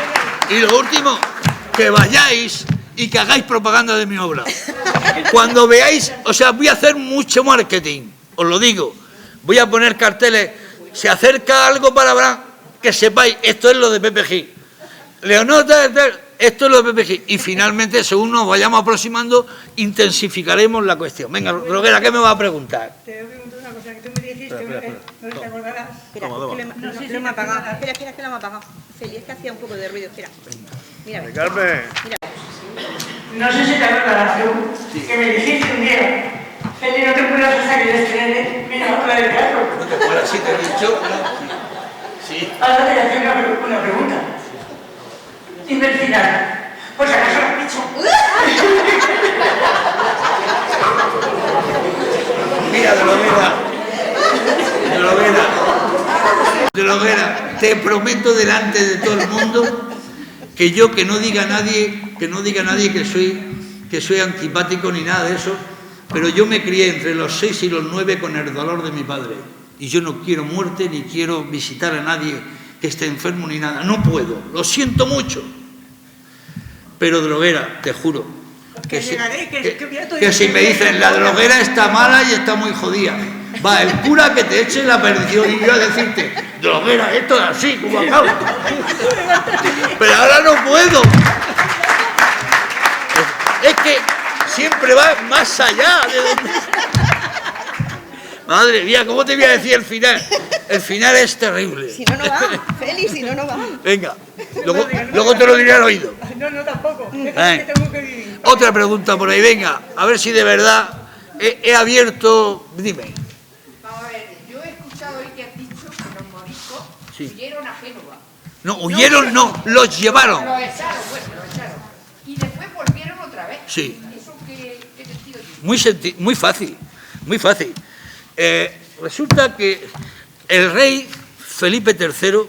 y lo último, que vayáis y que hagáis propaganda de mi obra. Cuando veáis, o sea, voy a hacer mucho marketing, os lo digo. Voy a poner carteles, se acerca algo para hablar, que sepáis, esto es lo de Pepe Gil. Leonor, esto es lo de Pepe Gil. Y finalmente, según nos vayamos aproximando, intensificaremos la cuestión. Venga, Droguera, ¿qué me va a preguntar? Te voy a preguntar una cosa que tú me dijiste, no te acordarás. Espera, que lo hemos apagado. Espera, que lo hemos apagado. Feli, es que hacía un poco de ruido. Espera. Mira, Carmen. mira. No sé si te acordarás tú, que me dijiste un día, Feli, no te puedes hacer que estrene, mira, otra del teatro. No te puedo, sí te he dicho. Sí. Ahora te voy a hacer una pregunta. Inversidad. Pues acaso lo has dicho. Mira, Droguera, te prometo delante de todo el mundo que yo, que no diga nadie que soy antipático ni nada de eso, pero yo me crié entre los 6 y los 9 con el dolor de mi padre. Y yo no quiero muerte, ni quiero visitar a nadie que esté enfermo ni nada. No puedo, lo siento mucho. Pero Droguera, te juro, que si me dicen la droguera está mala y está muy jodida, va el cura que te eche la perdición y yo a decirte, Droguera, esto es así, como acabo. Pero ahora no puedo. Es que siempre va más allá de donde... Madre mía, ¿cómo te voy a decir el final? El final es terrible. Si no, no va. Feli, si no, no va. Venga, luego te lo diré al oído. No, tampoco. Que tengo que vivir. Otra pregunta por ahí, venga, a ver si de verdad he abierto... Dime. Vamos a ver, yo he escuchado hoy que has dicho que los moriscos huyeron a Génova. No, huyeron no, los llevaron. Los echaron, pues, los echaron. Y después volvieron otra vez. Sí. ¿Eso qué sentido tiene? Muy fácil, muy fácil. Resulta que el rey Felipe III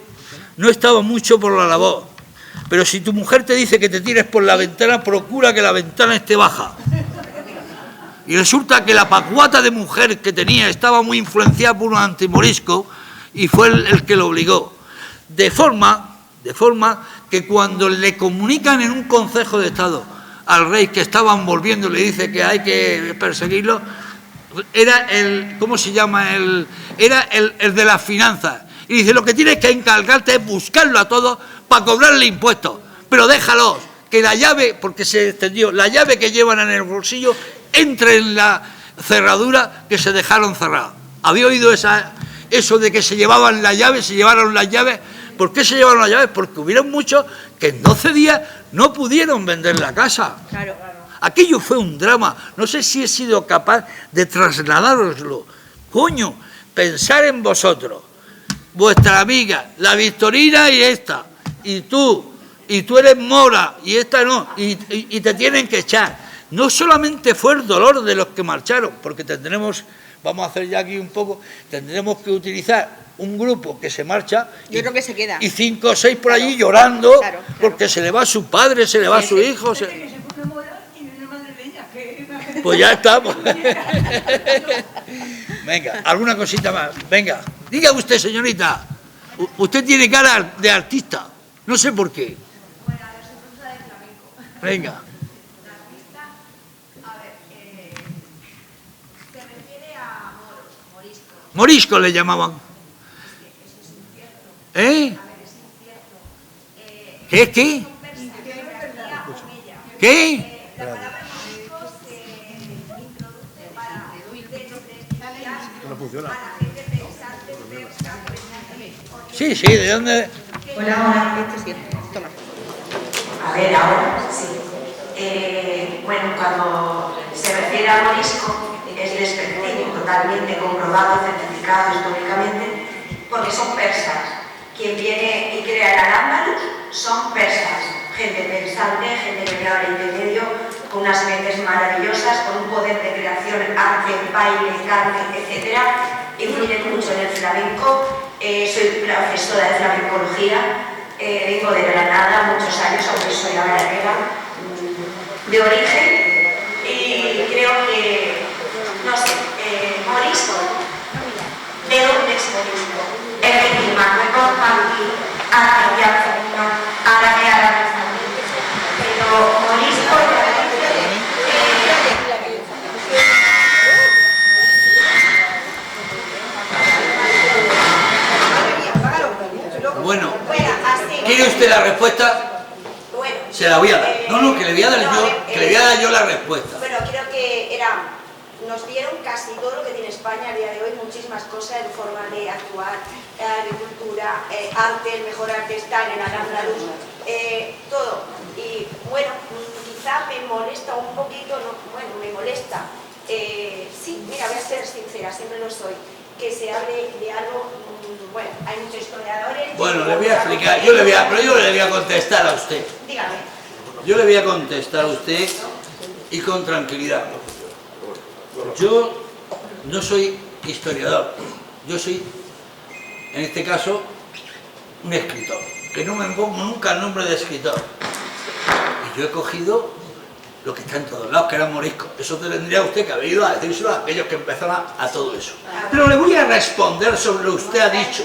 no estaba mucho por la labor, pero si tu mujer te dice que te tires por la ventana, procura que la ventana esté baja. Y resulta que la pacuata de mujer que tenía estaba muy influenciada por un antimorisco y fue el que lo obligó. De forma que cuando le comunican en un Consejo de Estado al rey que estaban volviendo, le dice que hay que perseguirlo, era ¿cómo se llama? Era el de las finanzas. Y dice, lo que tienes que encargarte es buscarlo a todos para cobrarle impuestos. Pero déjalos, que la llave, porque se extendió, la llave que llevan en el bolsillo entre en la cerradura que se dejaron cerrada. ¿Había oído eso de que se llevaban las llaves, se llevaron las llaves? ¿Por qué se llevaron las llaves? Porque hubieron muchos que en 12 días no pudieron vender la casa. Claro. Aquello fue un drama. No sé si he sido capaz de trasladároslo. Coño, pensar en vosotros, vuestra amiga, la Victorina y esta, y tú eres mora, y esta no, y te tienen que echar. No solamente fue el dolor de los que marcharon, porque vamos a hacer ya aquí un poco, tendremos que utilizar un grupo que se marcha. Yo creo que se queda. Y 5 o 6 por allí llorando, porque se le va a su padre, se le va a su hijo. Pues ya estamos. Venga, alguna cosita más. Venga, diga usted, señorita. Usted tiene cara de artista. No sé por qué. Bueno, a ver, soy profesora de flamenco. Venga. Artista, a ver, se refiere a morisco. Morisco le llamaban. Eso es incierto. ¿Eh? A ver, es incierto. ¿Qué? ¿Qué? ¿Qué? La palabra morisco se introduce para a la gente pensante, persa, Sí, sí, ¿de dónde? Hola, este sí, toma. A ver, ahora sí. Bueno, cuando se refiere al morisco, es despectivo, totalmente comprobado, certificado históricamente, porque son persas. Quien viene y crea el Al-Ándalus son persas, gente pensante, gente que crea el intermedio, con unas mentes maravillosas, con un poder de creación, arte, baile, carne, etc. Influyen mucho en el flamenco. Soy profesora de flamencología. Vengo de Granada muchos años, aunque soy granadera de origen, y creo que, no sé, morisco, ¿de dónde es morisco? Es decir, Marruecos, Marroquí, árabe, pero morisco Bueno, así. ¿quiere usted la respuesta? Bueno, Se la voy a dar. No, que le voy a dar yo la respuesta. Bueno, creo que nos dieron casi todo lo que tiene España a día de hoy, muchísimas cosas en forma de actuar, agricultura, arte, el mejor arte está en el Al-Ándalus, todo. Y bueno, quizá me molesta un poquito, me molesta. Sí, mira, voy a ser sincera, siempre lo soy, que se hable de algo, bueno, hay muchos historiadores. Bueno, le voy a explicar, pero yo le voy a contestar a usted. Dígame. Yo le voy a contestar a usted y con tranquilidad. Yo no soy historiador, yo soy, en este caso, un escritor, que no me pongo nunca el nombre de escritor. Y yo he cogido lo que está en todos lados, que era morisco. Eso tendría usted que haber ido a decírselo a aquellos que empezaron a todo eso. Pero le voy a responder sobre lo que usted ha dicho.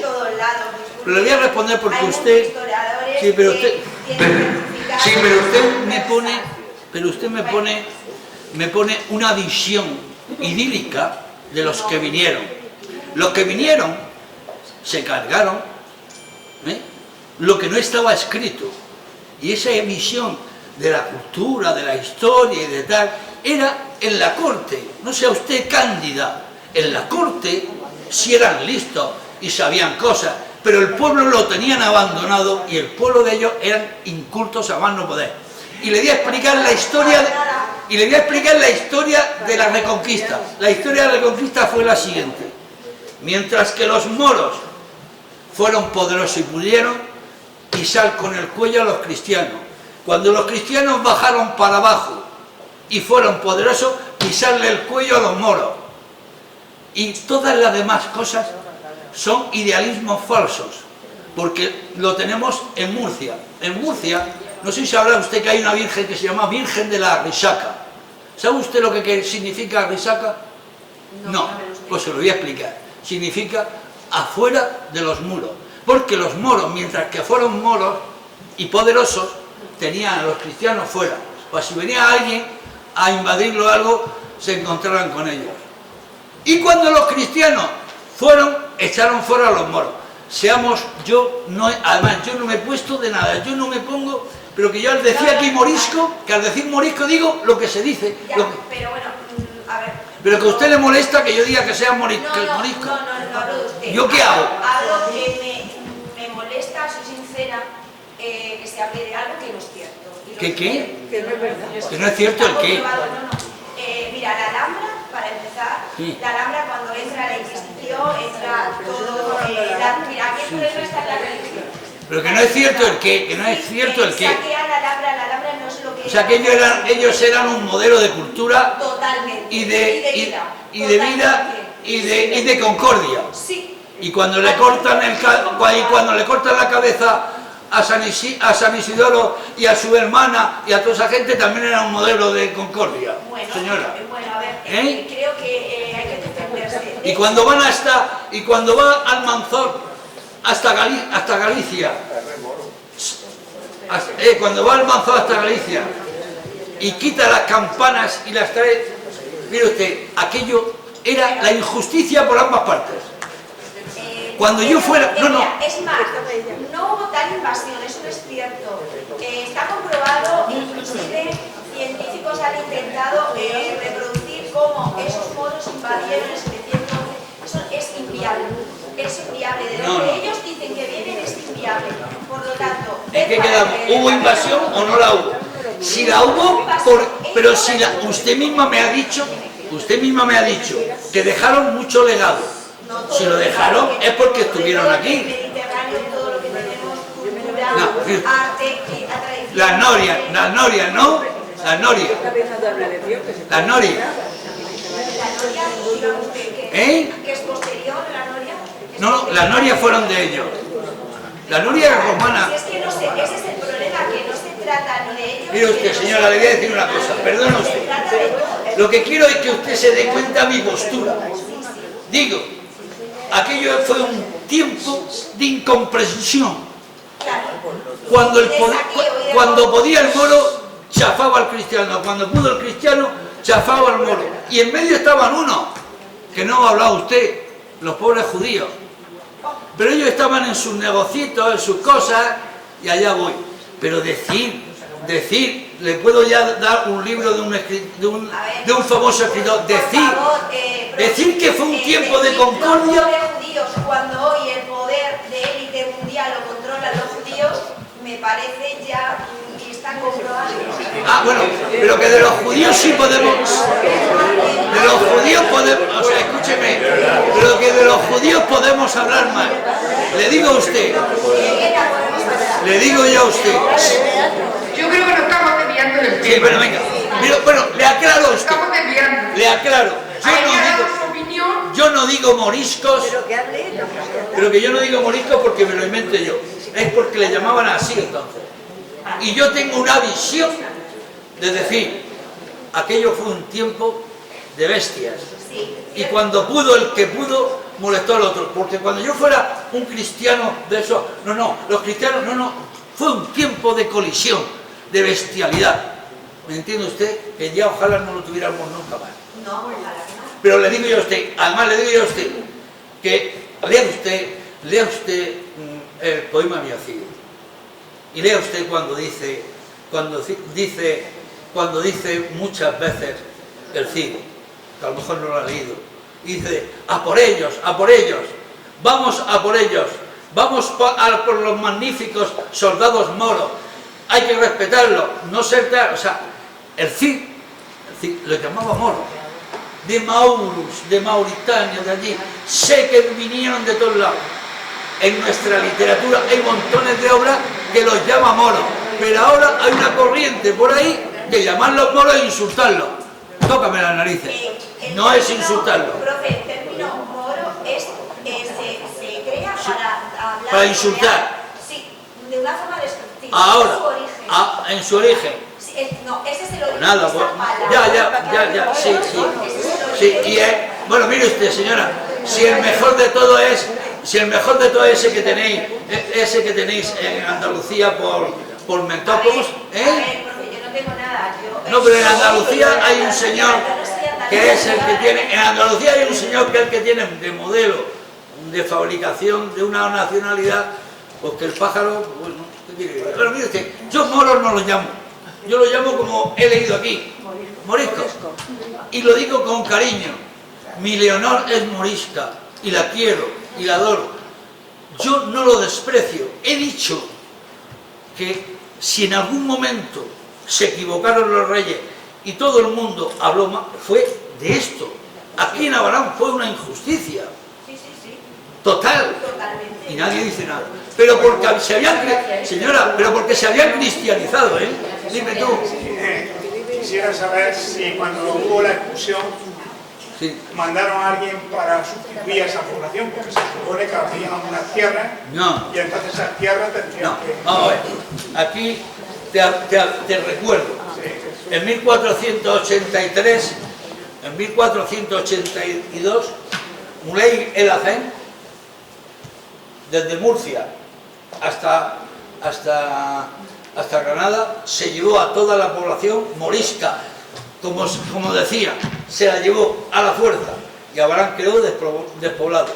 Pero le voy a responder porque usted... Sí, pero usted... Sí, pero usted me pone una visión idílica de los que vinieron. Los que vinieron se cargaron lo que no estaba escrito. Y esa visión de la cultura, de la historia y de tal, era en la corte. No sea usted cándida. En la corte sí eran listos y sabían cosas, pero el pueblo lo tenían abandonado y el pueblo de ellos eran incultos a más no poder. Y le voy a explicar la historia de la Reconquista. La historia de la Reconquista fue la siguiente. Mientras que los moros fueron poderosos y pudieron pisar con el cuello a los cristianos, cuando los cristianos bajaron para abajo y fueron poderosos, pisarle el cuello a los moros. Y todas las demás cosas son idealismos falsos, porque lo tenemos en Murcia. En Murcia, no sé si sabrá usted que hay una virgen que se llama Virgen de la Risaca. ¿Sabe usted lo que significa Risaca? No, pues se lo voy a explicar. Significa afuera de los muros, porque los moros, mientras que fueron moros y poderosos, tenían a los cristianos fuera. Pues si venía alguien a invadirlo algo, se encontraban con ellos. Y cuando los cristianos fueron, echaron fuera a los moros. Además yo no me he puesto de nada, yo no me pongo, pero que yo al decir aquí morisco, que al decir morisco digo lo que se dice. Ya, pero bueno, a ver. Pero que a usted le molesta que yo diga que sea morisco. No hablo de usted. ¿Yo qué hago? Hablo que me molesta, soy sincera, que se hable de algo que no es cierto. ¿Qué? Que no es verdad. Que no es cierto el qué. Mira, la Alhambra, para empezar, sí. La Alhambra cuando entra la Inquisición, entra todo, mira, aquí el problema está en la religión. Pero que no es cierto el qué, que no es cierto el qué. Saquean la Alhambra no es lo que... O sea que ellos eran un modelo de cultura. Totalmente. Y de vida y de concordia. Sí. Y cuando le cortan la cabeza a San Isidoro y a su hermana y a toda esa gente, también era un modelo de concordia, bueno, señora. Bueno, a ver, creo que hay que defenderse. Y cuando va Almanzor hasta Galicia, cuando va Almanzor hasta Galicia y quita las campanas y las trae, mire usted, aquello era la injusticia por ambas partes. Cuando yo fuera... Es más, no hubo tal invasión, eso no es cierto. comprobado, inclusive científicos han intentado reproducir cómo esos moros invadieron especialmente. Eso es inviable. Es inviable. De lo que ellos dicen que vienen es inviable. Por lo tanto... ¿En qué quedamos? ¿Hubo invasión o no la hubo? Si la hubo, pero si usted misma me ha dicho que dejaron mucho legado. Si lo dejaron es porque estuvieron aquí. Las norias, ¿no? Las norias. ¿Eh? ¿Que es posterior la noria? No, las norias fueron de ellos. La noria es romana. Si es que no sé, ese es el problema, que no se trata ni de ellos. Mire usted, señora, le voy a decir una cosa, perdone usted. Lo que quiero es que usted se dé cuenta de mi postura. Digo, aquello fue un tiempo de incomprensión. Cuando podía el moro, chafaba al cristiano. Cuando pudo el cristiano, chafaba al moro. Y en medio estaban unos, que no ha hablado usted, los pobres judíos. Pero ellos estaban en sus negocios, en sus cosas, y allá voy. Pero decir, le puedo ya dar un libro de un famoso escritor, decir que fue un tiempo de concordia. Cuando hoy el poder de élite mundial lo controlan los judíos, me parece ya que está comprobado. Ah, bueno, pero que de los judíos sí podemos... De los judíos podemos... O sea, escúcheme, pero que de los judíos podemos hablar más. Le digo a usted... Le digo yo a usted... Yo creo que nos estamos desviando del tema. Sí, pero venga. Bueno, le aclaro a usted. Estamos desviando. Le aclaro. Yo no digo moriscos, pero que yo no digo moriscos porque me lo inventé yo. Es porque le llamaban así entonces. Y yo tengo una visión de decir, aquello fue un tiempo de bestias. Y cuando pudo el que pudo, molestó al otro. Porque cuando yo fuera un cristiano de eso, los cristianos, fue un tiempo de colisión, de bestialidad. ¿Me entiende usted? Que ya ojalá no lo tuviéramos nunca más. No, ojalá que no. Pero le digo yo a usted, además le digo yo a usted, que lea usted el poema Miocido. Y lea usted cuando dice muchas veces el Cid, que a lo mejor no lo ha leído, y dice, a por ellos, vamos a por ellos, vamos por los magníficos soldados moros, hay que respetarlos, no ser tal, o sea, el Cid lo llamaba moro. De Maurus, de Mauritania, de allí, sé que vinieron de todos lados. En nuestra literatura hay montones de obras que los llama moros, pero ahora hay una corriente por ahí de llamarlos moros e insultarlos. Tócame las narices. No es insultarlos. Profe, el término moro se crea para hablar... Para insultar. Sí, de una forma despectiva. Ahora, en su origen. en su origen. No, ese es el origen. Nada, pues, ya, sí. Y bueno, mire usted, señora, si el mejor de todo es ese que tenéis en Andalucía por Mentópolis, A ver, profe, yo no tengo nada. No, pero en Andalucía hay un señor que es el que tiene, en Andalucía hay un señor que es el que tiene de modelo de fabricación de una nacionalidad, porque el pájaro, bueno, ¿qué quiere decir? Pero mire usted, yo moros no lo llamo. Yo lo llamo como he leído aquí, morisco. Y lo digo con cariño. Mi Leonor es morisca y la quiero y la adoro. Yo no lo desprecio. He dicho que si en algún momento se equivocaron los reyes y todo el mundo habló mal, fue de esto. Aquí en Abarán fue una injusticia. Total. Y nadie dice nada. Pero porque se habían, señora, pero porque se habían cristianizado, ¿eh? Dime tú. Quisiera saber si cuando hubo la expulsión mandaron a alguien para sustituir a esa población, porque se supone que había unas tierras y entonces esas tierras tendrían que... Vamos a ver, aquí te recuerdo, en 1483, en 1482, Muley el Hacén, desde Murcia hasta Granada, se llevó a toda la población morisca, como decía, se la llevó a la fuerza, y Abarán quedó despoblado.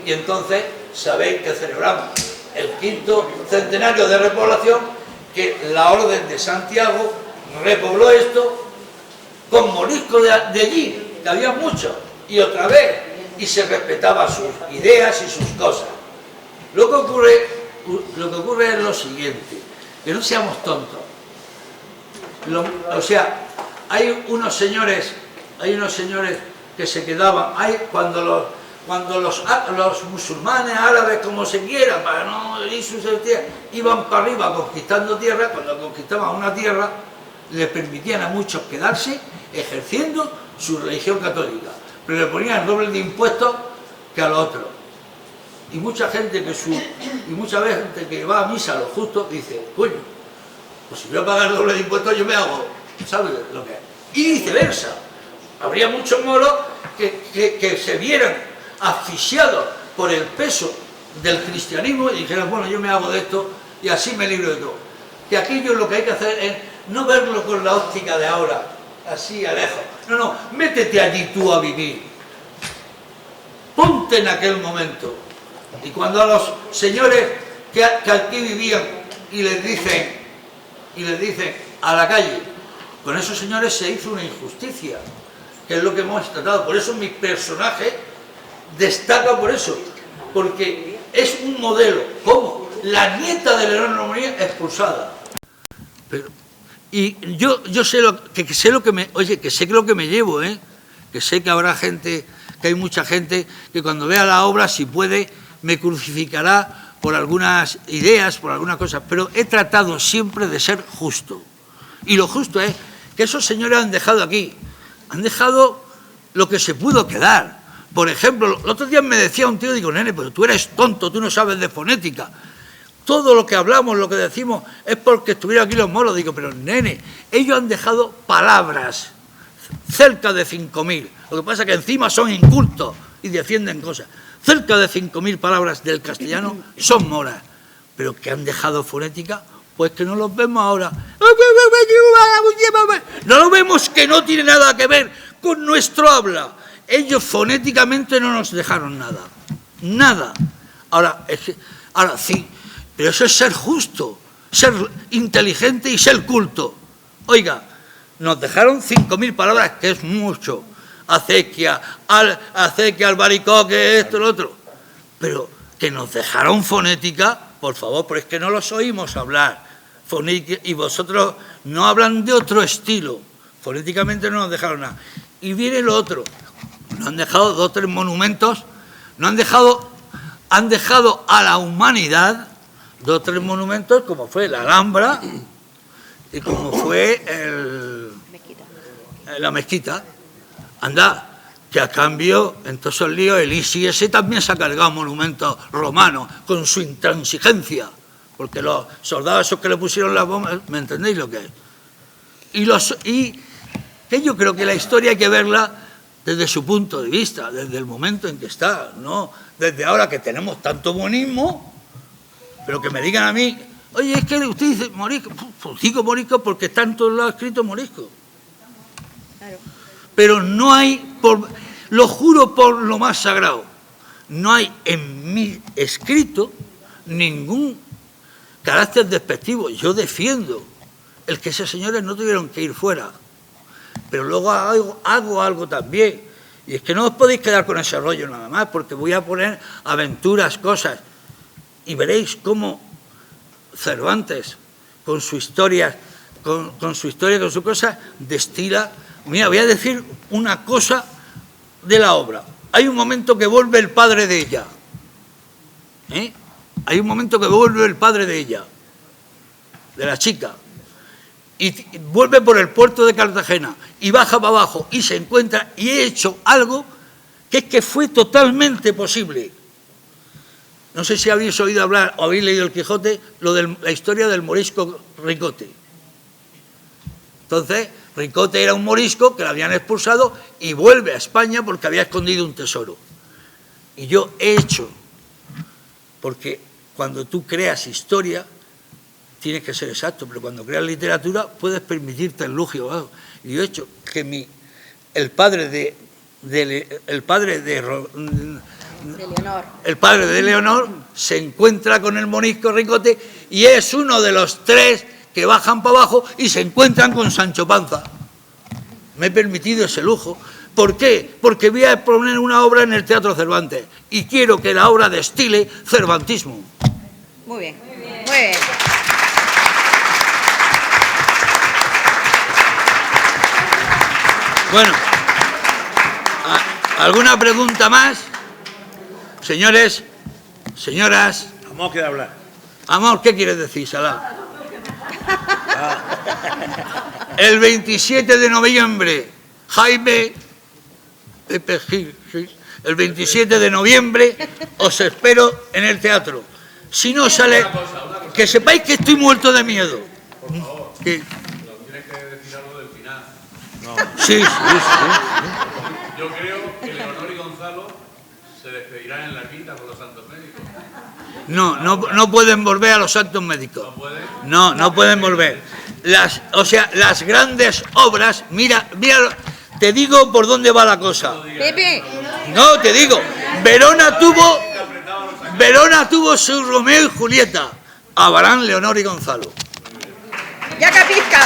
Y entonces sabéis que celebramos el 5º centenario de repoblación que la Orden de Santiago repobló esto con moriscos de allí, que había muchos, y otra vez, y se respetaba sus ideas y sus cosas. Lo que ocurre es lo siguiente, que no seamos tontos. O sea, hay unos señores que se quedaban, cuando los musulmanes, árabes, como se quiera, para no ir sus tierras, iban para arriba conquistando tierra, cuando conquistaban una tierra, le permitían a muchos quedarse ejerciendo su religión católica, pero le ponían el doble de impuestos que a los otros. Y mucha gente muchas veces gente que va a misa a lo justo dice, coño, pues si voy a pagar el doble de impuestos yo me hago, ¿sabes lo que es? Y viceversa. Habría muchos moros que se vieran asfixiados por el peso del cristianismo y dijeran, bueno, yo me hago de esto y así me libro de todo. Que aquello lo que hay que hacer es no verlo con la óptica de ahora, así a lejos. No, métete allí tú a vivir. Ponte en aquel momento. Y cuando a los señores que aquí vivían y les dicen a la calle, con esos señores se hizo una injusticia, que es lo que hemos tratado. Por eso mi personaje destaca por eso, porque es un modelo. ¿Cómo? La nieta de Leonor Romaría expulsada. Y yo sé lo que me llevo, que sé que habrá gente, que hay mucha gente que cuando vea la obra, si puede, me crucificará por algunas ideas, por algunas cosas, pero he tratado siempre de ser justo. Y lo justo es que esos señores han dejado aquí, han dejado lo que se pudo quedar. Por ejemplo, el otro día me decía un tío, digo, nene, pero tú eres tonto, tú no sabes de fonética. Todo lo que hablamos, lo que decimos, es porque estuvieron aquí los moros. Digo, pero nene, ellos han dejado palabras, cerca de 5.000. Lo que pasa es que encima son incultos y defienden cosas. Cerca de 5.000 palabras del castellano son moras. Pero que han dejado fonética, pues que no los vemos ahora. No lo vemos, que no tiene nada que ver con nuestro habla. Ellos fonéticamente no nos dejaron nada. Nada. Ahora sí, pero eso es ser justo, ser inteligente y ser culto. Oiga, nos dejaron 5.000 palabras, que es mucho. Acequia, albaricoque, esto, lo otro. Pero que nos dejaron fonética, por favor, porque es que no los oímos hablar. Y vosotros no hablan de otro estilo. Fonéticamente no nos dejaron nada. Y viene lo otro. Nos han dejado 2 o 3 monumentos. Han dejado a la humanidad 2 o 3 monumentos, como fue la Alhambra y como fue la mezquita. Anda, que a cambio, en todos esos líos, el ISIS también se ha cargado monumentos romanos con su intransigencia, porque los soldados esos que le pusieron las bombas, ¿me entendéis lo que es? Y que yo creo que la historia hay que verla desde su punto de vista, desde el momento en que está, no desde ahora que tenemos tanto buenismo, pero que me digan a mí, oye, es que usted dice morisco, pues digo morisco porque está en todos lados escrito morisco. Claro. Pero no hay, lo juro por lo más sagrado, no hay en mi escrito ningún carácter despectivo. Yo defiendo el que esos señores no tuvieron que ir fuera, pero luego hago algo también, y es que no os podéis quedar con ese rollo nada más, porque voy a poner aventuras, cosas, y veréis cómo Cervantes, con su historia, con su cosa, destila. Mira, voy a decir una cosa de la obra. Hay un momento que vuelve el padre de ella. Hay un momento que vuelve el padre de ella, de la chica, y vuelve por el puerto de Cartagena y baja para abajo y se encuentra, y he hecho algo que es que fue totalmente posible. No sé si habéis oído hablar o habéis leído el Quijote, la historia del morisco Ricote. Entonces, Ricote era un morisco que lo habían expulsado y vuelve a España porque había escondido un tesoro. Y yo he hecho, porque cuando tú creas historia tienes que ser exacto, pero cuando creas literatura puedes permitirte el lujo. Y yo he hecho que el padre de Leonor se encuentra con el morisco Ricote y es uno de los 3 que bajan para abajo y se encuentran con Sancho Panza. Me he permitido ese lujo. ¿Por qué? Porque voy a poner una obra en el Teatro Cervantes y quiero que la obra destile cervantismo. Muy bien, muy bien. Bueno, ¿alguna pregunta más? Señores, señoras. Amor, quiere hablar. Amor, ¿qué quieres decir, Salah? El 27 de noviembre, Jaime Pepe Gil, el 27 de noviembre os espero en el teatro. Si no sale, que sepáis que estoy muerto de miedo. Por favor, ¿Qué? tienes que decir algo del final. No. Sí. Yo creo que Leonor y Gonzalo se despedirán en la quinta con los santos médicos. No pueden volver a los santos médicos. ¿No pueden? No pueden volver. Las grandes obras, mira, te digo por dónde va la cosa. Pepe. No, te digo, Verona tuvo su Romeo y Julieta, Abarán, Leonor y Gonzalo. Ya capizca.